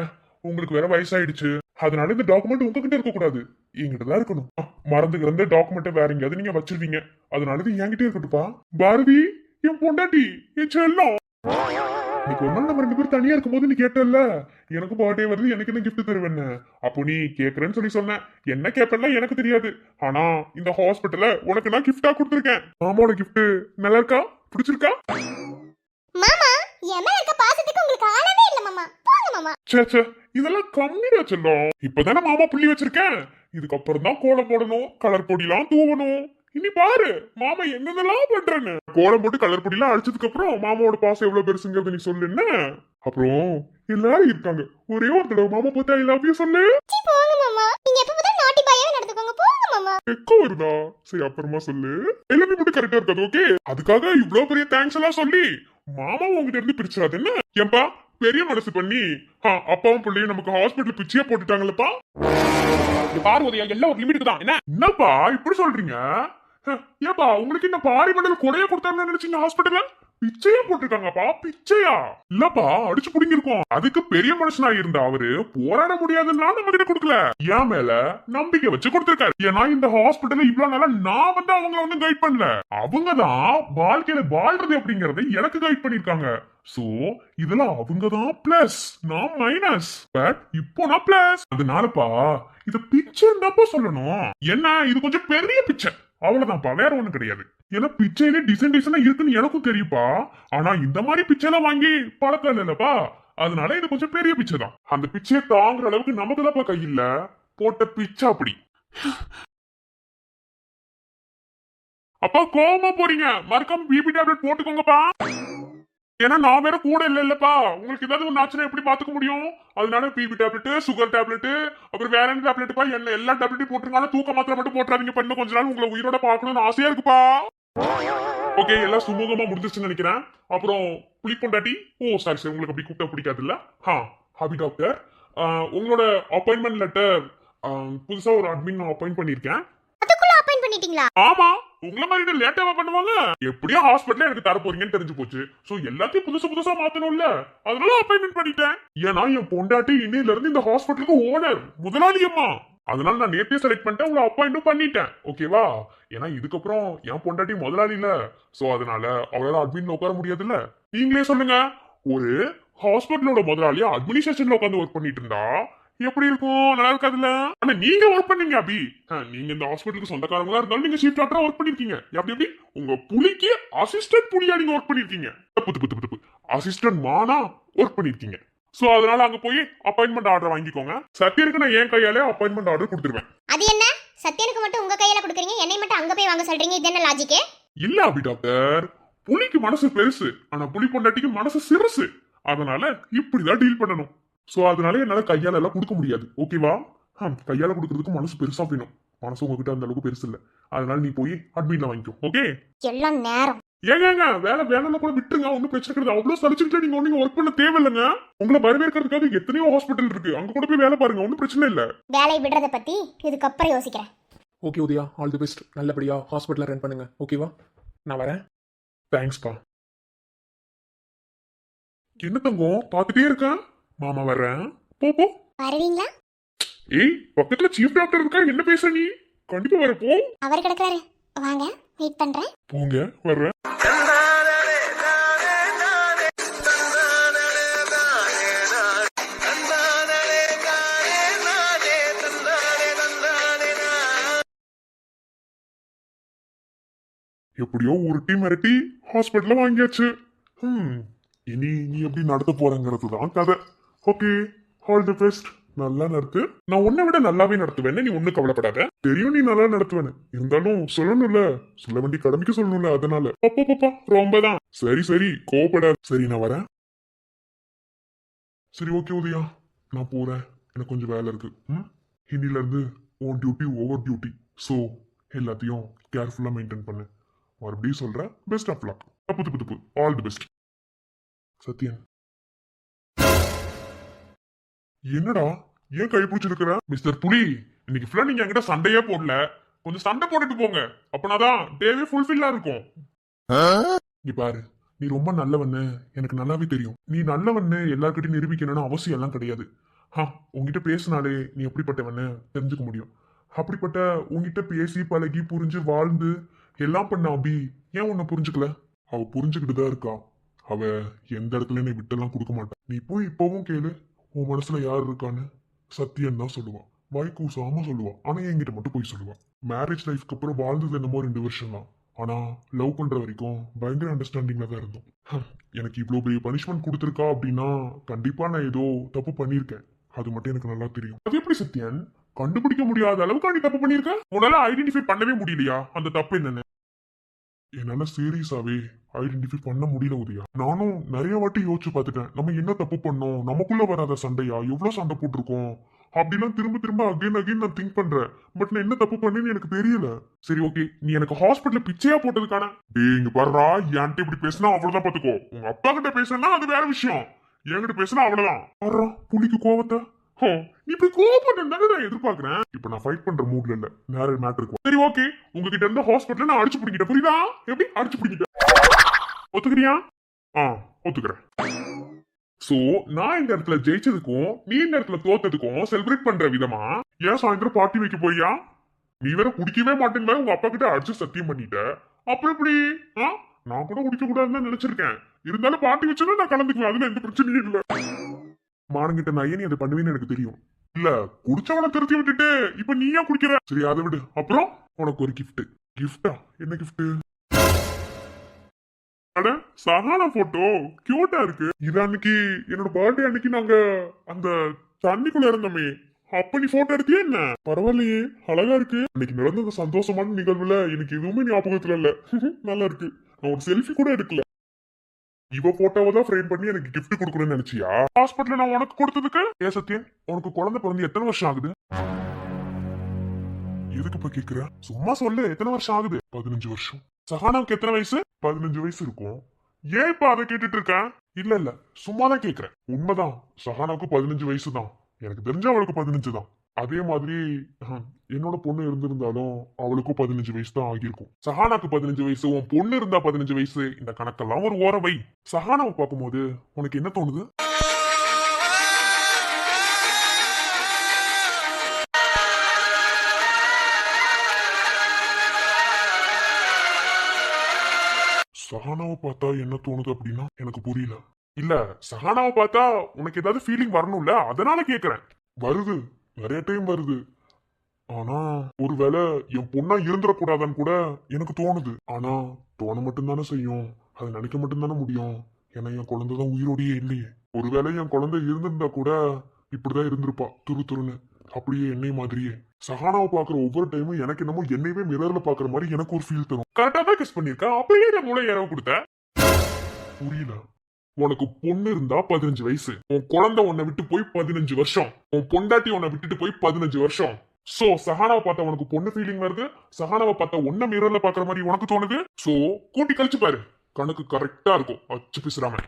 உங்களுக்கு வேற வயசாயிடுச்சு. அதனால இந்த டாக்குமெண்ட் உங்ககிட்ட இருக்க கூடாது, என்கிட்ட தான் இருக்கணும். மறந்து கிடந்த டாக்குமெண்ட் வேற எங்கேயாவது நீங்க வச்சிருவீங்க, அதனால இது என்கிட்ட இருக்கட்டும்ப்பா. பாரதி, என் பொண்டாட்டி, என் செல்லம், இன்னைக்கு ஒரு நாள் நம்ம 2 பேரும் தனியா இருக்கும்போது நீ கேட்டல்ல, எனக்கு பர்த்டே வருது, எனக்கு என்ன கிஃப்ட் தருவேன்னு. அப்போ நீ கேக்குறேன்னு சொல்லி சொன்னேன். என்ன கேட்பேன்ல எனக்கு தெரியாது. ஆனா இந்த ஹாஸ்பிட்டல்ல உனக்கு நான் கிஃப்டா கொடுத்துருக்கேன். மாமாவோட கிஃப்ட் நல்லா இருக்கா? பிடிச்சிருக்கா? மாமா, என் மேல இருக்க பாசத்துக்கு உங்களுக்கு ஆளவே இல்ல மாமா. போங்க மாமா. சே, இதெல்லாம் கம்மியா செல்லும். இப்பதானே மாமா புள்ளி வச்சிருக்கேன். இதுக்கப்புறம் தான் கோலம் போடணும், கலர் பொடிலாம் தூவணும். இனி பாரு மாமா என்னென்னலாம் பண்றேன்னு. கோலம் போட்டு கலர் பொடிலாம் அடிச்சதுக்கு அப்புறம் மாமாவோட பாசம் எவ்வளவு பெருசுங்கிறது நீ சொல்லு. என்ன அப்புறம் எல்லாரும் இருக்காங்க, ஒரே ஒரு தடவை மாமா பார்த்தா ஐ லவ் யூ சொல்லு. போங்க மாமா. நீங்க எப்ப பார்த்தா நாட்டி பாயாவே நடந்துக்கோங்க. போங்க மாமா. எக்கோ வருதா? சரி அப்புறமா சொல்லு. எல்லாமே மட்டும் கரெக்டா இருக்காது, ஓகே? அதுக்காக இவ்வளவு பெரிய தேங்க்ஸ் எல்லாம் சொல்லி மாமா உங்ககிட்ட இருந்து பிரிச்சிடாது என்ன? ஏன்பா பெரிய மனசு பண்ணி அப்பாவும் பிள்ளையும் நமக்கு ஹாஸ்பிட்டல் பிச்சையா போட்டுட்டாங்கல்லப்பா. பாரு உதயா, எல்லாம் ஒரு லிமிட்டுக்கு தான். என்னப்பா இப்படி சொல்றீங்க? ஏப்பா உங்களுக்கு இந்த பாரிமண்டல் கொடையா கொடுத்தாங்கன்னு நினைச்சீங்க? ஹாஸ்பிட்டல்ல பிச்சையா போட்டிருக்காங்கப்பா. பிச்சையா இல்லப்பா, அடிச்சு புடிங்கிருக்கோம். அதுக்கு பெரிய மனுஷனா இருந்தா அவரு போராட முடியாதுன்னா நம்ம கிட்ட கொடுக்கல, என் மேல நம்பிக்கை வச்சு கொடுத்திருக்காரு. ஏன்னா இந்த ஹாஸ்பிட்டல்ல இவ்வளவு நாளா நான் வந்து அவங்கள வந்து கைட் பண்ணல, அவங்கதான் வாழ்க்கையில வாழ்றது அப்படிங்கறத எனக்கு கைட் பண்ணிருக்காங்க. சோ இதெல்லாம் அவங்கதான் பிளஸ், நான் மைனஸ். பட் இப்போ நான் பிளஸ். அதனாலப்பா இது பிச்சைன்னு தான்ப்பா சொல்லணும். என்ன, இது கொஞ்சம் பெரிய பிச்சை, அவ்வளவுதான்ப்பா, வேற ஒண்ணும் கிடையாது. ஏன்னா பிச்சையில டிசைன் டிசைனா இருக்குன்னு எனக்கும் தெரியுப்பா. ஆனா இந்த மாதிரி பிச்சைலாம் வாங்கி பழக்கம் இல்லப்பா, அதனால இது கொஞ்சம் பெரிய பிச்சை தான். அந்த பிச்சையை தாங்குற அளவுக்கு நமக்கு தான்ப்பா கை இல்ல, போட்ட பிச்சை அப்படி. அப்பா கோவமா போறீங்க, மறக்காம பிபி டேப்லெட் போட்டுக்கோங்கப்பா. ஏன்னா நான் வேற கூட இல்லப்பா, உங்களுக்கு ஏதாவது ஒன்று ஆச்சுன்னா எப்படி பாத்துக்க முடியும்? அதனால பிபி டேப்லெட், சுகர் டேப்லெட், அப்புறம் வேற என்ன டேப்லெட்டுப்பா, என்ன எல்லா டேப்லெட்டும் போட்டுருங்க. ஆனா தூக்க மாத்திரை மட்டும் போட்டுறாதீங்க. இன்னும் கொஞ்ச நாள் உங்களை உயிரோட பார்க்கணும்னு ஆசையா இருக்குப்பா. ஓகே, எல்லாம் சுமூகமா முடிஞ்சிருச்சுன்னு நினைக்கிறேன். அப்புறம் புளிப்பொண்டாட்டி, ஓ சாரி சார், உங்களுக்கு அப்படி கூப்பிட்டா பிடிக்காது இல்ல? ஹாபி டாக்டர், உங்களோட அப்பாயின்மெண்ட் லெட்டர் புதுசா ஒரு அட்மின் அப்பாயிண்ட் பண்ணிருக்கேன். அதுக்குள்ள அப்பாயிண்ட் பண்ணிட்டீங்களா? ஆமா, உங்கள மாதிரி லேட்டாவா பண்ணுவாங்க? எப்படியோ ஹாஸ்பிட்டல்ல எனக்கு தர போறீங்கன்னு தெரிஞ்சு போச்சு. சோ எல்லாத்தையும் புதுசா மாத்தணும்ல, அதனால அப்பாயின்மெண்ட் பண்ணிட்டேன். ஏன்னா என் பொண்டாட்டி இன்னையில இருந்து இந்த ஹாஸ்பிட்டலுக்கு ஓனர், முதலாளி அம்மா. அதனால நான் நேத்தே செலக்ட் பண்ணிட்டேன், உங்களை அப்பாயிண்டும் பண்ணிட்டேன். ஓகேவா? ஏன்னா இதுக்கப்புறம் என் பொண்டாட்டி முதலாளி இல்ல, சோ அதனால அவளால அட்மின்ல உட்கார முடியாதுல்ல. நீங்களே சொல்லுங்க, ஒரு ஹாஸ்பிட்டலோட முதலாளியா அட்மினிஸ்ட்ரேஷன்ல உட்காந்து ஒர்க் பண்ணிட்டு இருந்தா எப்படி இருக்கும்? நல்லா இருக்காதுல்ல? ஆனா நீங்க ஒர்க் பண்ணீங்க அபி. நீங்க இந்த ஹாஸ்பிட்டலுக்கு சொந்தக்காரங்களா இருந்தாலும் நீங்க சீஃப் டாக்டரா ஒர்க் பண்ணிருக்கீங்க. எப்படி உங்க புலிக்கு அசிஸ்டன்ட் புலியா நீங்க ஒர்க் பண்ணிருக்கீங்க. தப்பு அசிஸ்டன்ட் மானா ஒர்க் பண்ணிருக்கீங்க. சோ அதனால அங்க போய் அப்பாயின்மெண்ட் ஆர்டர் வாங்கிக்கோங்க. சத்தியருக்கு நான் என் கையாலே அப்பாயின்மெண்ட் ஆர்டர் கொடுத்துருவேன். அது என்ன? சத்யனுக்கு மட்டும் உங்க கையில கொடுக்குறீங்க, என்னை மட்டும் அங்க போய் வாங்க சொல்றீங்க? இது என்ன லாஜிக்? இல்ல அபி டாக்டர், புலிக்கு மனசு பெருசு, ஆனா புலி பொண்டாட்டிக்கு மனசு சிறுசு. அதனால இப்படிதான் டீல் பண்ணணும். சோ அதனால என்னால கையால எல்லாம் கொடுக்க முடியாது. ஓகேவா? கையால கொடுக்கறதுக்கு மனசு பெருசா வேணும். மனசு உங்ககிட்ட அந்த அளவுக்கு பெருசு இல்ல. அதனால நீ போய் அட்மிட்ல வாங்கிக்கோ. ஓகே? எல்லாம் நேரம். ஏங்க வேலை கூட விட்டுருங்க, ஒன்னும் பிரச்சனை கிடையாது. அவ்வளவு சலிச்சுட்டு நீங்க ஒண்ணு ஒர்க் பண்ண தேவையில்லைங்க. உங்களை வரவேற்கிறதுக்காக எத்தனையோ ஹாஸ்பிட்டல் இருக்கு, அங்க கூட போய் வேலை பாருங்க, ஒன்னும் பிரச்சனை இல்ல. வேலையை விடுறத பத்தி இதுக்கப்புறம் யோசிக்கிறேன். Okay Udaya, all the best. நல்லபடியா ஹாஸ்பிட்டலை ரன் பண்ணுங்க. ஓகேவா? நான் வரேன். தேங்க்ஸ்பா. என்ன தங்கம் பாத்துட்டே இருக்கேன்? மாமா வர்றேன். போ. வருவீங்களா? ஏய், பக்கத்துல சீஃப் டாக்டர் இருக்கா, என்ன பேச நீ? கண்டிப்பா வர. போ. அவர் கிடக்குறாரு, வாங்க, வெயிட் பண்றேன். போங்க, வர்றேன். எப்படியோ ஒரு டீம் மிரட்டி ஹாஸ்பிட்டல்ல வாங்கியாச்சு. இனி நீ எப்படி நடத்த போறங்கிறது தான் கதை. Okay, all the best. நல்லா நடத்து. நான் உன்னை விட நல்லாவே நடத்துவேன்னு நீ ஒண்ணு கவலைப்படாத. தெரியும் நீ நல்லா நடத்துவேன்னு, இருந்தாலும் சொல்லணும்ல, சொல்ல வேண்டிய கடமைக்கு சொல்லணும்ல, அதனால பாப்பா ரொம்பதான். சரி கோவப்படாத. சரி நான் வரேன். சரி ஓகே உதயா, நான் போறேன், எனக்கு கொஞ்சம் வேலை இருக்கு. இன்னில இருந்து own duty over duty. So எல்லாத்தையும் கேர்ஃபுல்லா மெயின்டைன் பண்ணு. மறுபடியும் சொல்றேன், பெஸ்ட் ஆஃப் லக். தப்பு ஆல் தி பெஸ்ட். சத்யன், என்னடா ஏன் கை பிடிச்சிருக்கிற? மிஸ்டர் புலி, இன்னைக்கு ஃபுல்லா நீங்க என்கிட்ட சண்டையே போடல, கொஞ்சம் சண்டை போட்டுட்டு போங்க, அப்பனாதான் டேவே ஃபுல்ஃபில்லா இருக்கும். இங்க பாரு, நீ ரொம்ப நல்லவன்னு எனக்கு நல்லாவே தெரியும். நீ நல்லவன்னு எல்லார்கிட்டையும் நிரூபிக்கணும்னு அவசியம் எல்லாம் கிடையாது. உங்ககிட்ட பேசினாலே நீ எப்படிப்பட்டவன்னு தெரிஞ்சுக்க முடியும். அப்படிப்பட்ட உங்ககிட்ட பேசி பழகி புரிஞ்சு வாழ்ந்து எல்லாம் பண்ண அபி ஏன் உன்னை புரிஞ்சுக்கல? அவ புரிஞ்சுக்கிட்டு தான் இருக்கா. அவ எந்த இடத்துல நீ விட்டெல்லாம் கொடுக்க மாட்டா. நீ போய் இப்பவும் கேளு, உன் மனசுல யார் இருக்கான்னு. சத்தியம் தான் சொல்லுவான், வாய் கூசாம சொல்லுவான். ஆனா என்கிட்ட மட்டும் போய் சொல்லுவான். மேரேஜ் லைஃப்க்கு அப்புறம் வாழ்ந்தது என்னமோ 2 வருஷம் தான், ஆனா லவ் பண்ற வரைக்கும் பயங்கர அண்டர்ஸ்டாண்டிங்ல தான் இருந்தோம். எனக்கு இவ்வளவு பெரிய பனிஷ்மெண்ட் கொடுத்துருக்கா அப்படின்னா கண்டிப்பா நான் ஏதோ தப்பு பண்ணியிருக்கேன். அது மட்டும் எனக்கு நல்லா தெரியும். அது எப்படி சத்யன் கண்டுபிடிக்க முடியாத அளவுக்கு நீ தப்பு பண்ணிருக்க? உன்னால ஐடென்டிஃபை பண்ணவே முடியலையா அந்த தப்பு என்னன்னு? என்னால சீரியஸாவே ஐடென்டிஃபை பண்ண முடியல உதயா. நானும் நிறைய வாட்டி யோசிச்சு பார்த்துட்டேன், நம்ம என்ன தப்பு பண்ணோம், நமக்குள்ள வராத சண்டையா, எவ்வளவு சண்டை போட்டிருக்கோம் அப்படிலாம் திரும்ப அகைன் நான் திங்க் பண்றேன். பட் நான் என்ன தப்பு பண்ணேன்னு எனக்கு தெரியல. சரி ஓகே, நீ எனக்கு ஹாஸ்பிட்டல் பிச்சையா போட்டதுக்கான இங்க பாருடா, என்கிட்ட இப்படி பேசினா அவ்வளவுதான் பாத்துக்கோ. உங்க அப்பா கிட்ட பேசினா அது வேற விஷயம், என்கிட்ட பேசினா அவ்வளவுதான். பாருடா புலிக்கு கோவத்தை. நீ இப்படி கோவப்பட்டு நான் எதிர்பார்க்கிறேன். இப்ப நான் ஃபைட் பண்ற மூட்ல இல்ல, வேற மேட்டர் இருக்கும். சரி ஓகே, உங்ககிட்ட இருந்த ஹாஸ்பிட்டல் நான் அடிச்சு பிடிக்கிட்டேன், புரியுதா? எப்படி அடிச்சு பிடிக்கிட்டேன்? ஒத்துக்கிறியா? ஒத்துக்கிறேன். சோ நான் இந்த இடத்துல ஜெயிச்சதுக்கும் நீ இந்த இடத்துல தோத்ததுக்கும் செலிப்ரேட் பண்ற விதமா ஏன் சாயந்தரம் பார்ட்டி வைக்க போய்யா? நீ வேற குடிக்கவே மாட்டேங்க, உங்க அப்பா கிட்ட அடிச்சு சத்தியம் பண்ணிட்ட. அப்புறம் எப்படி? நான் கூட குடிக்க கூடாதுன்னு நினைச்சிருக்கேன், இருந்தாலும் பார்ட்டி வச்சுன்னா நான் கலந்துக்குவேன், அதுல எந்த பிரச்சனையும் இல்ல. மானங்கிட்ட நான் ஏன் அதை பண்ணுவேன்னு எனக்கு தெரியும். இல்ல குடிச்சவனை திருத்தி விட்டுட்டு இப்ப நீயா குடிக்கிற? சரி அதை விடு. அப்புறம் உனக்கு ஒரு கிஃப்ட். கிஃப்டா? என்ன கிஃப்ட்? அட சஹானா போட்டோ கியூட்டா இருக்கு. இது அன்னைக்கு என்னோட பர்த்டே அன்னைக்கு நாங்க அந்த தண்ணிக்குள்ள இருந்தோமே, அப்ப நீ போட்டோ எடுத்தியா என்ன? பரவாயில்லையே, அழகா இருக்கு. இன்னைக்கு நடந்த அந்த சந்தோஷமான நிகழ்வுல எனக்கு எதுவுமே ஞாபகத்துல இல்ல. நல்லா இருக்கு. நான் ஒரு செல்ஃபி கூட எடுக்கல. இவ போட்டோவை தான் ஃப்ரேம் பண்ணி எனக்கு gift கொடுக்கணும்னு நினைச்சியா? ஹாஸ்பிட்டல்ல நான் உனக்கு கொடுத்ததுக்கு? ஏ சத்யன், உனக்கு குழந்தை பிறந்து எத்தனை வருஷம் ஆகுது? எதுக்கு இப்ப கேக்குற? சும்மா சொல்லு, எத்தனை வருஷம் ஆகுது? 15 வருஷம். சஹானாவுக்கு எத்தனை வயசு? 15 வயசு இருக்கும். ஏன் இப்ப அதை கேட்டுட்டு இருக்க? இல்ல இல்ல, சும்மா தான் கேக்குறேன். உண்மைதான், சஹானாவுக்கு 15 வயசு தான். எனக்கு தெரிஞ்ச அவளுக்கு 15 தான். அதே மாதிரி என்னோட பொண்ணு இருந்திருந்தாலும் அவளுக்கும் 15 வயசு தான் ஆகியிருக்கும். சஹானாக்கு 15 வயசு, உன் பொண்ணு இருந்தா 15 வயசு, இந்த கணக்கெல்லாம் ஒரு ஓர வை. சஹானாவை பார்க்கும்போது உனக்கு என்ன தோணுது? சஹானாவை பார்த்தா என்ன தோணுது அப்படின்னா எனக்கு புரியல. இல்ல, சஹானாவை பார்த்தா உனக்கு ஏதாவது ஃபீலிங் வரணும்ல, அதனால கேக்குறேன். வருது, நிறைய டைம் வருது. ஆனா ஒருவேளை என் பொண்ணா இருந்துடக்கூடாதான்னு கூட எனக்கு தோணுது. ஆனா தோண மட்டும்தானே செய்யும், அதை நினைக்க மட்டும்தானே முடியும். ஏன்னா என் குழந்தைதான் உயிரோடையே இல்லையே. ஒருவேளை என் குழந்தை இருந்திருந்தா கூட இப்படிதான் இருந்திருப்பா, துரு துருன்னு, அப்படியே என்னை மாதிரியே. சஹானாவை பாக்குற ஒவ்வொரு டைமும் எனக்கு என்னமோ என்னையவே மிரர்ல பாக்குற மாதிரி எனக்கு ஒரு ஃபீல் தரும். கரெக்டா தான் கெஸ் பண்ணிருக்கேன். அப்பயே என் மூளை ஏறவு கொடுத்த. புரியல. உனக்கு பொண்ணு இருந்தா 15 வயசு, உன் குழந்தை உன்னை விட்டு போய் 15 வருஷம், உன் பொண்டாட்டி உன்னை விட்டுட்டு போய் 15 வருஷம். சோ சஹானாவை பார்த்தா உனக்கு பொண்ணு ஃபீலிங் வருது, சஹானாவை பார்த்தா உன்ன மிரர்ல பாக்குற மாதிரி உனக்கு தோணுது. சோ கூட்டி கழிச்சு பாரு, கணக்கு கரெக்டா இருக்கும். அச்சு பிசுறாம.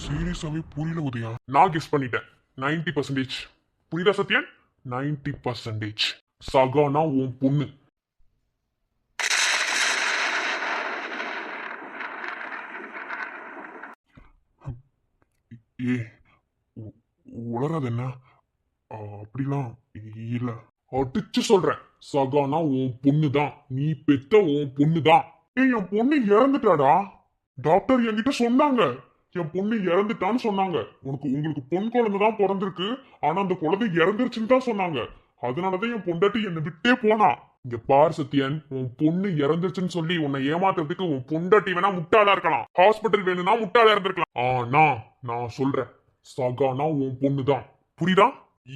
சீரியஸாவே புரியல உதயா. நான் கெஸ் பண்ணிட்டேன் 90%. புரியுதா சத்யன்? 90%. சகானா உன் பொண்ணு. ஏ உளறாது என்ன? அப்படிலாம் இல்ல. அடிச்சு சொல்றேன், சகானா உன் பொண்ணுதான், நீ பெத்த உன் பொண்ணுதான். ஏய், என் பொண்ணு இறந்துட்டாடா. டாக்டர் என்கிட்ட சொன்னாங்க, என் பொண்ணு இறந்துட்டான்னு சொன்னாங்க. உங்களுக்கு பொன் குழந்தை தான் பிறந்திருக்கு, ஆனா அந்த குழந்தை இறந்துருச்சுன்னு தான் சொன்னாங்க. அதனாலதான் என் பொண்டாட்டி என்னை விட்டே போனா. இங்க பார் சத்யன், உன் பொண்ணு இறந்துருச்சுன்னு சொல்லி உன்னை ஏமாத்துறதுக்கு உன் பொண்டாட்டி வேணா முட்டாளா இருக்கலாம், ஹாஸ்பிட்டல் வேணும்னா முட்டாளா இருந்திருக்கலாம். ஆனா நான் சொல்றேன், சகானா உன் பொண்ணுதான். புரியுதா?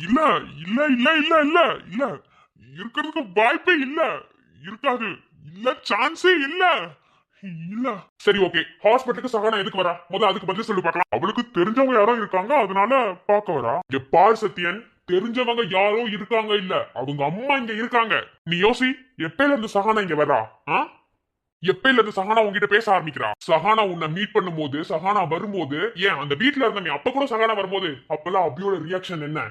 இல்ல இல்ல இல்ல இல்ல இல்ல இல்ல, இருக்கிறதுக்கு வாய்ப்பே இல்ல. இருக்காது, இல்ல, சான்ஸே இல்ல. இல்ல. சரி, ஓகே. ஹாஸ்பிட்டலுக்கு சகானா எதுக்கு வரா? முதல்ல அதுக்கு பதில் சொல்லி பார்க்கலாம். அவளுக்கு தெரிஞ்சவங்க யாரோ இருக்காங்க, அதனால பார்க்க வரா. இங்க பார் சத்யன், தெரிஞ்சவங்க யாரோ இருக்காங்க இல்ல, அவங்க அம்மா இங்க இருக்காங்க. நீ யோசி, எப்பயில இருந்து சகானா இங்க வரா? எப்பயில இருந்து சகானா உங்ககிட்ட பேச ஆரம்பிக்கிறா? சகானா உன்னை மீட் பண்ணும்போது, சகானா வரும்போது, ஏன் அந்த வீட்டுல இருந்த நீ அப்ப கூட சகானா வரும்போது அப்பெல்லாம் அபியோட ரியாக்ஷன் என்ன?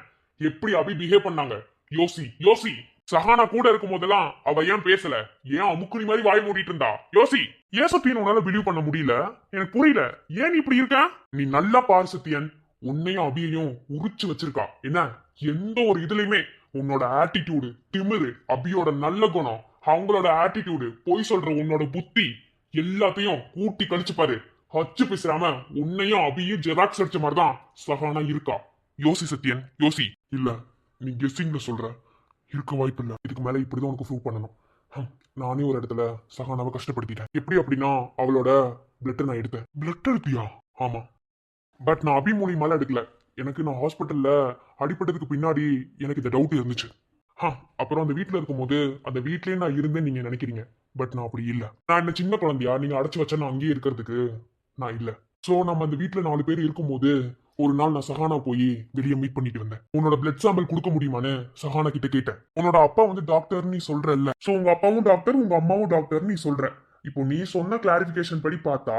எப்படி அபி பிஹேவ் பண்ணாங்க? யோசி யோசி. சஹானா கூட இருக்கும் போதெல்லாம் அவ ஏன் பேசல? ஏன் அமுக்குனி மாதிரி வாய் மூடிட்டு இருந்தா? யோசி. ஏன் சத்தியன் உன்னால பிலீவ் பண்ண முடியல? எனக்கு புரியல. ஏன் நீ இப்படி இருக்க? நீ நல்லா பாரு சத்தியன், உன்னையும் அபியையும் உரிச்சு வச்சிருக்கா. என்ன, எந்த ஒரு இதுலயுமே உன்னோட ஆட்டிடியூடு, திமிரு, அபியோட நல்ல குணம், அவங்களோட ஆட்டிடியூடு, பொய் சொல்ற உன்னோட புத்தி எல்லாத்தையும் கூட்டி கழிச்சு பாரு. ஹச்சு பேசுறாம உன்னையும் அபியும் ஜெராக்ஸ் அடிச்ச மாதிரிதான் சஹானா இருக்கா. யோசி சத்தியன், யோசி. இல்ல, நீ கெஸ்ஸிங்ல சொல்ற, இருக்க வாய்ப்பு இல்ல. இதுக்கு மேல இப்படிதான் உனக்கு ப்ரூவ் பண்ணணும். நானே ஒரு இடத்துல சஹானாவை கஷ்டப்படுத்திட்டேன். எப்படி அப்படின்னா, அவளோட பிளட் நான் எடுத்தேன். பிளட் எடுத்தியா? ஆமா. பட் நான் அபி மூலியமால எடுக்கல. நான் ஹாஸ்பிட்டல்ல அடிப்பட்டதுக்கு பின்னாடி எனக்கு இந்த டவுட் இருந்துச்சு. அப்புறம் அந்த வீட்டுல இருக்கும்போது அந்த வீட்லயே நான் இருந்தேன் நீங்க நினைக்கிறீங்க. பட் நான் அப்படி இல்ல. நான் என்ன சின்ன குழந்தையா நீங்க அடைச்சு வச்சா நான் அங்கேயே இருக்கிறதுக்கு நான் இல்ல. சோ நம்ம அந்த வீட்டுல 4 பேர் இருக்கும்போது ஒரு நாள் நான் சஹானா போய் வெளியே மீட் பண்ணிட்டு வந்தேன். உன்னோட பிளட் சாம்பிள் கொடுக்க முடியுமான்னு சஹானா கிட்ட கேட்டேன். உன்னோட அப்பா வந்து டாக்டர் நீ சொல்ற இல்ல, சோ உங்க அப்பாவும் டாக்டர் உங்க அம்மாவும் டாக்டர் நீ சொல்ற. இப்போ நீ சொன்ன கிளாரிபிகேஷன் படி பார்த்தா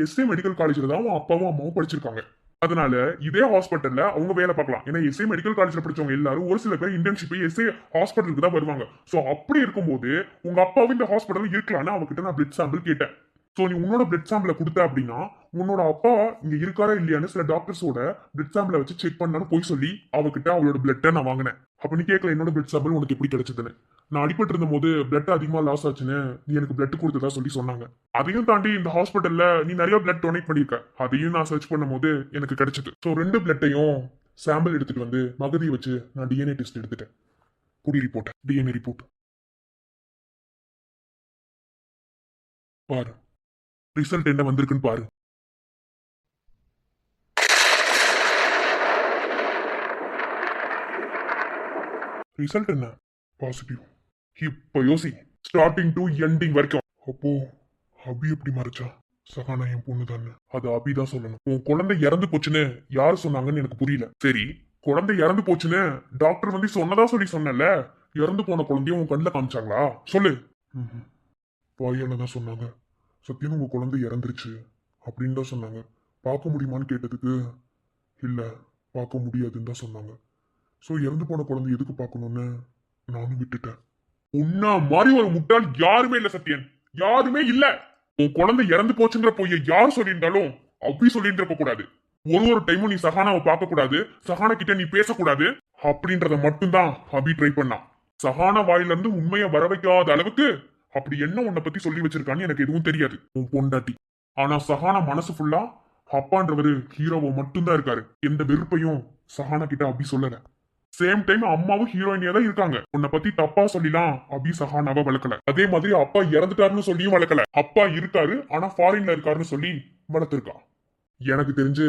எஸ்ஏ மெடிக்கல் காலேஜ்ல தான் உன் அப்பாவும் அம்மாவும் படிச்சிருக்காங்க. அதனால இதே ஹாஸ்பிட்டல்ல அவங்க வேலை பார்க்கலாம். ஏன்னா எஸ்ஏ மெடிக்கல் காலேஜ்ல படிச்சவங்க எல்லாரும் ஒரு சில பேர் இன்டர்ன்ஷிப் எஸ்ஏ ஹாஸ்பிட்டலுக்கு தான் வருவாங்க. சோ அப்படி இருக்கும்போது உங்க அப்பாவும் இந்த ஹாஸ்பிட்டல் இருக்கலாம்னு அவகிட்ட நான் பிளட் சாம்பிள் கேட்டேன். சோ நீ உன்னோட பிளட் சாம்பிளை கொடுத்த அப்படின்னா உன்னோட அப்பா இங்க இருக்காரா இல்லையான்னு சில டாக்டர்ஸோட பிளட் சாம்பிளை வச்சு செக் பண்ணான்னு போய் சொல்லி அவகிட்ட அவளோட பிளட்டை நான் வாங்கினேன். அப்ப நீ கேட்கல என்னோட பிளட் சாம்பிள் உனக்கு எப்படி கிடைச்சதுன்னு. நான் அடிபட்டு இருந்த போது பிளட் அதிகமா லாஸ் ஆச்சுன்னு நீ எனக்கு பிளட் கொடுத்ததா சொல்லி சொன்னாங்க. அதையும் தாண்டி இந்த ஹாஸ்பிட்டல்ல நீ நிறைய பிளட் டொனேட் பண்ணிருக்க, அதையும் நான் சர்ச் பண்ணும் போது எனக்கு கிடைச்சது. ஸோ 2 பிளட்டையும் சாம்பிள் எடுத்துட்டு வந்து மகதியை வச்சு நான் டிஎன்ஏ டெஸ்ட் எடுத்துட்டேன். புடி ரிப்போர்ட், டிஎன்ஏ ரிப்போர்ட் பாரு. ரிசல்ட் என்ன வந்திருக்குன்னு பாரு. ரிசல்ட் என்ன? பாசிட்டிவ். இப்ப யோசி, ஸ்டார்டிங் டு எண்டிங் வரைக்கும். அப்போ அபி எப்படி மறைச்சா? சகானா என் பொண்ணு தானே, அது அபி தான் சொல்லணும். உன் குழந்தை இறந்து போச்சுன்னு யாரு சொன்னாங்கன்னு எனக்கு புரியல. சரி, குழந்தை இறந்து போச்சுன்னு டாக்டர் வந்து சொன்னதா சொன்னல, இறந்து போன குழந்தைய உன் கண்ணில் காமிச்சாங்களா? சொல்லு. வாயால தான் சொன்னாங்க. சத்தியம் உங்க குழந்தை இறந்துருச்சு அப்படின்னு தான் சொன்னாங்க. பார்க்க முடியுமான்னு கேட்டதுக்கு இல்ல பார்க்க முடியாதுன்னு தான் சொன்னாங்க. ஸோ இறந்து போன குழந்தை எதுக்கு பார்க்கணும்னு நானும் விட்டுட்டேன். உன்னா மாதிரி ஒரு முட்டாள் யாருமே இல்ல சத்யன், யாருமே இல்ல. உன் குழந்தை இறந்து போச்சுங்கிற பொய்ய யார் சொல்லியிருந்தாலும் அபி சொல்லியிருந்திருக்க கூடாது. ஒரு டைமும் நீ சஹானாவை பார்க்க கூடாது, சஹானா கிட்ட நீ பேசக்கூடாது அப்படின்றத மட்டும்தான் அபி ட்ரை பண்ணான். சஹானா வாயில இருந்து உண்மையை வர வைக்காத அளவுக்கு அப்படி என்ன உன்னை பத்தி சொல்லி வச்சிருக்கான்னு எனக்கு எதுவும் தெரியாது, உன் பொண்டாட்டி. ஆனா சஹானா மனசு ஃபுல்லா அப்பான்றவரு ஹீரோவை மட்டும்தான் இருக்காரு. எந்த வெறுப்பையும் சஹானா கிட்ட அபி சொல்லல. சேம் டைம் அம்மாவும் ஹீரோயினியா தான் இருக்காங்க. உன்னை பத்தி தப்பா சொல்லிலாம் அபி சஹானாவை வளர்க்கல. அதே மாதிரி அப்பா இறந்துட்டாருன்னு சொல்லியும் வளர்க்கல. அப்பா இருக்காரு ஆனா ஃபாரின்ல இருக்காருன்னு சொல்லி வளர்த்திருக்கா. எனக்கு தெரிஞ்சு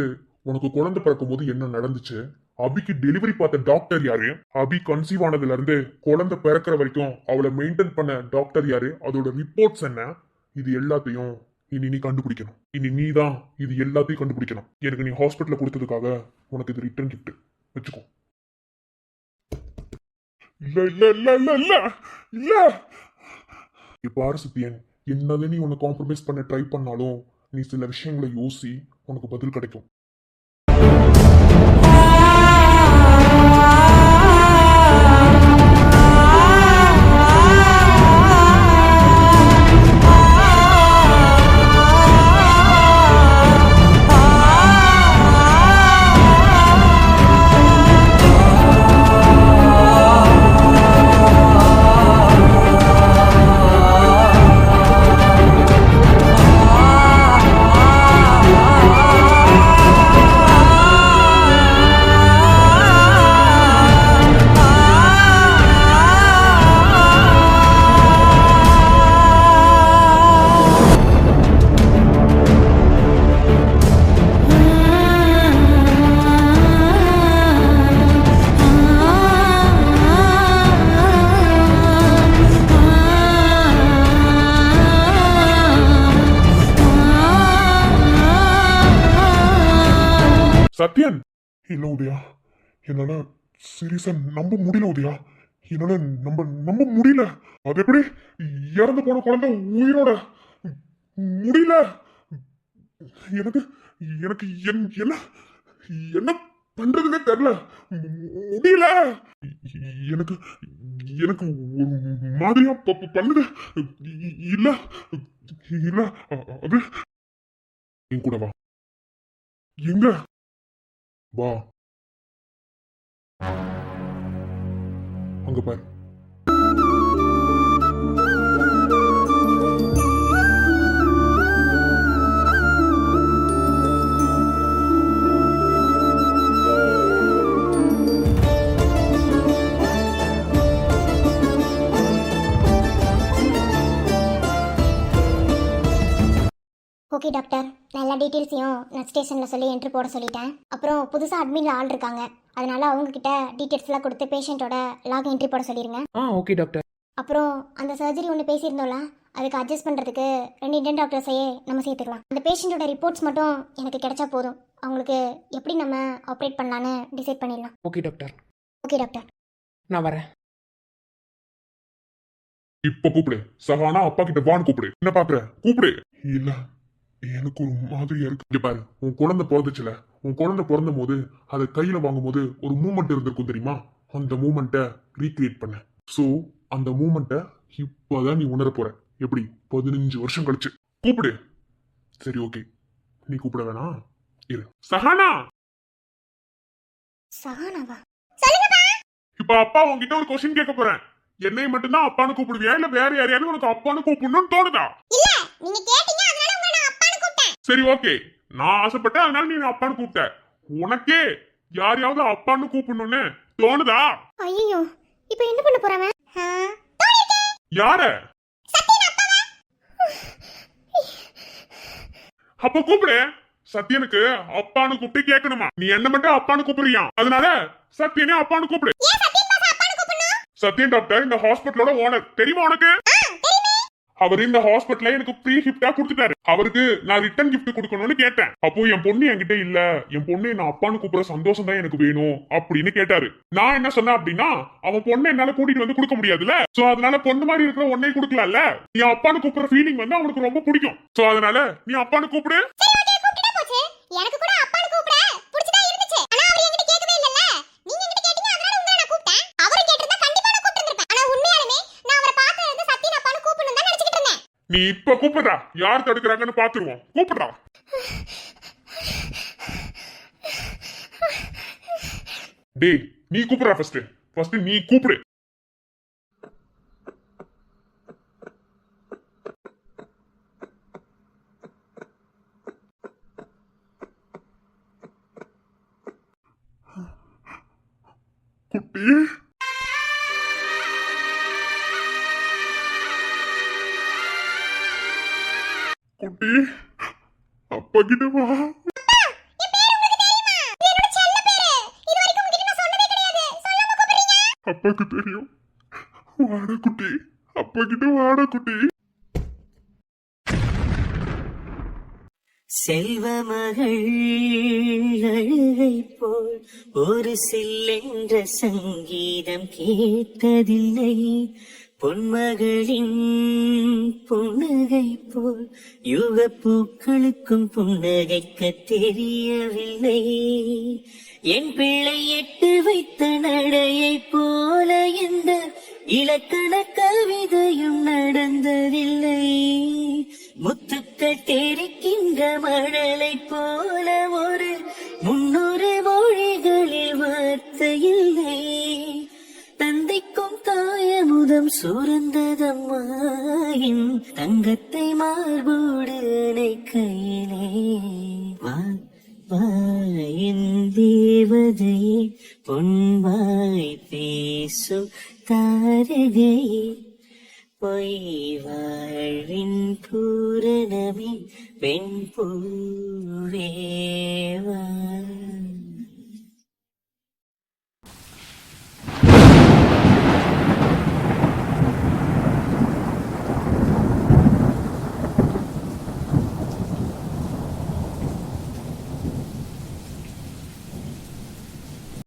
உனக்கு குழந்தை பிறக்கும் போது என்ன நடந்துச்சு, அபிக்கு டெலிவரி பார்த்த டாக்டர் யாரு, அபி கன்சீவ் ஆனதுல இருந்து குழந்தை பிறக்கிற வரைக்கும் அவளை மெயின்டைன் பண்ண டாக்டர் யாரு, அதோட ரிப்போர்ட்ஸ் என்ன, இது எல்லாத்தையும் இனி நீ கண்டுபிடிக்கணும். இனி நீ தான் இது எல்லாத்தையும் கண்டுபிடிக்கணும். எனக்கு நீ ஹாஸ்பிட்டல்ல கொடுத்ததுக்காக உனக்கு இது ரிட்டர்ன் கிஃப்ட் வச்சுக்கோ. இல்ல இல்ல இல்ல இல்ல இல்ல இல்ல இப்ப ஆறு சத்தியன், என்னது நீ உன்னை காம்ப்ரமைஸ் பண்ண ட்ரை பண்ணாலும் நீ சில விஷயங்களை யோசி, உனக்கு பதில் கிடைக்கும். சத்யன், இல்ல உதயா, என்னால சீரியஸா நம்ப முடியல உதயா, என்னால நம்ப முடியல. அது எப்படி இறந்து போன குழந்தை உயிரோட முடியல. எனக்கு எனக்கு என்ன என்ன பண்றதுன்னே தெரியல, முடியல. எனக்கு எனக்கு ஒரு மாதிரியா பண்ணுது. இல்ல இல்ல அது என் கூட வா. எங்க வா, அங்க பாரு. ஓகே டாக்டர், நான் எல்லா டீட்டெயில்ஸையும் நெக்ஸ்ட் ஸ்டேஷனில் சொல்லி என்ட்ரி போட சொல்லிட்டேன். அப்புறம் புதுசாக அட்மினில் ஆள் இருக்காங்க, அதனால அவங்கக்கிட்ட டீட்டெயில்ஸ்லாம் கொடுத்து பேஷண்ட்டோட லாக் என்ட்ரி போட சொல்லிடுங்க. Okay doctor. அப்புறம் அந்த சர்ஜரி ஒன்று பேசியிருந்தோம்ல, அதுக்கு அட்ஜஸ்ட் பண்ணுறதுக்கு 2 இந்தியன் டாக்டர்ஸையே நம்ம சேர்த்துக்கலாம். அந்த பேஷண்ட்டோட ரிப்போர்ட்ஸ் மட்டும் எனக்கு கிடைச்சா போதும், அவங்களுக்கு எப்படி நம்ம ஆப்ரேட் பண்ணலான்னு டிசைட் பண்ணிடலாம். Okay doctor. ஓகே டாக்டர், நான் வரேன். இப்ப கூப்பிடு. சஹானா அப்பா கிட்ட வான்னு கூப்பிடு. என்ன பாக்குற? கூப்பிடு. இல்ல எனக்கு ஒரு மாதிரியா இருக்கு. இங்க பாரு, உன் குழந்தை பிறந்துச்சுல, உன் குழந்தை பிறந்த போது அதை கையில வாங்கும் போது ஒரு மூமெண்ட் இருந்திருக்கும் தெரியுமா? அந்த மூமெண்ட்டை ரீக்ரியேட் பண்ண. சோ அந்த மூமெண்ட்டை இப்பதான் நீ உணர போற. எப்படி? 15 வருஷம் கழிச்சு. கூப்பிடு. சரி ஓகே, நீ கூப்பிட வேணாம், இரு. சஹானா. சஹானாவா? இப்ப அப்பா உன்கிட்ட ஒரு கொஸ்டின் கேட்க போறேன். என்னை மட்டும்தான் அப்பான்னு கூப்பிடுவியா, இல்ல வேற யாரையாவது உனக்கு அப்பான்னு கூப்பிடணும்னு தோணுதா? இல்ல, நீங்க கேட்டீங்க அதனால உங்களை நான் அப்பான்னு கூப்பிட்டேன். சரி ஓகே, நான் ஆசைப்பட்டேன் அதனால நீ அப்பான்னு கூப்பிட்ட. உனக்கே யாரையாவது அப்பான்னு கூப்பிடணும்னு தோணுதா? ஐயோ, இப்போ என்ன பண்ண போறாங்க? யார? அப்ப கூப்பிடு. சத்யனுக்கு அப்பான்னு கூப்பிட்டு கேட்கணுமா? நீ என்ன மட்டும் அப்பான்னு கூப்பிடுறியா, அதனால சத்யனே அப்பான்னு கூப்பிடு. சத்யன் டாக்டர் இந்த ஹாஸ்பிட்டலோட ஓனர் தெரியுமா உனக்கு? அவர் இந்த ஹாஸ்பிட்டல எனக்கு ஃப்ரீ கிஃப்டா கொடுத்துட்டாரு. அவருக்கு நான் ரிட்டர்ன் கிஃப்ட் கொடுக்கணும்னு கேட்டேன். அப்போ என் பொண்ணு என்கிட்ட இல்ல, என் பொண்ணு என்ன அப்பான்னு கூப்பிடுற சந்தோஷம் தான் எனக்கு வேணும் அப்படின்னு கேட்டாரு. நான் என்ன சொன்னேன் அப்படின்னா, அவன் பொண்ணை என்னால கூட்டிட்டு வந்து கொடுக்க முடியாதுல்ல, சோ அதனால பொண்ணு மாதிரி இருக்கிற உன்னை கொடுக்கலாம்ல, நீ அப்பான்னு கூப்பிடுற ஃபீலிங் வந்து அவனுக்கு ரொம்ப பிடிக்கும், சோ அதனால நீ அப்பான்னு கூப்பிடு. எனக்கு கூட அப்பான்னு கூப்பிட பிடிச்சதா இருந்துச்சு. ஆனா அவர் என்கிட்ட கேட்கவே இல்லல்ல. நீங்க என்கிட்ட கேட்டீங்க, அதனால உங்களை நான் கூப்பிட்டேன். அவரே கேட்டிருந்தா கண்டிப்பா நான் கூப்பிட்டிருப்பேன். ஆனா உண்மையாலுமே நான் அவரை பார்த்ததுல இருந்து சத்யன் அப்பான்னு கூப்பிடணும் தான் நினைச்சிட்டு இருந்தேன். நீ இப்ப கூப்பிடுறா, யார் தடுக்கிறாங்கன்னு பாத்துருவோம். கூப்பிடுறா. டேய் நீ கூப்பிடுறா, ஃபர்ஸ்ட் நீ கூப்பிடு. குட்டி குட்டி அப்பா கிட்ட வா. அப்பாக்கு தெரியும். வாடா குட்டி, அப்பா கிட்ட வாடா குட்டி. செல்வமகள் அழுகை போல் ஒரு சில்லென்ற சங்கீதம் கேட்டதில்லை. பொன்மகளின் புன்னகை போல் யுக பூக்களுக்கும் புன்னகைக்க தெரியவில்லை. என் பிள்ளை எட்டு வைத்த நடையை போல எந்த இலக்கண கவிதையும் நடந்ததில்லை. முத்துக்கள் தெரிக்கின்ற மழலை போல ஒரு 300 மொழிகளில் வார்த்தையில்லை. தந்தைக்கும் தாயமுதம் சுரந்ததம்மாயின் தங்கத்தை மார்போடு கையிலே. வா வாயின் தேவதையே, பொன்வாய் பேசும் தாரகையே, பொய் வாழ்வின் பூரணமே, பெண் பூவேவா.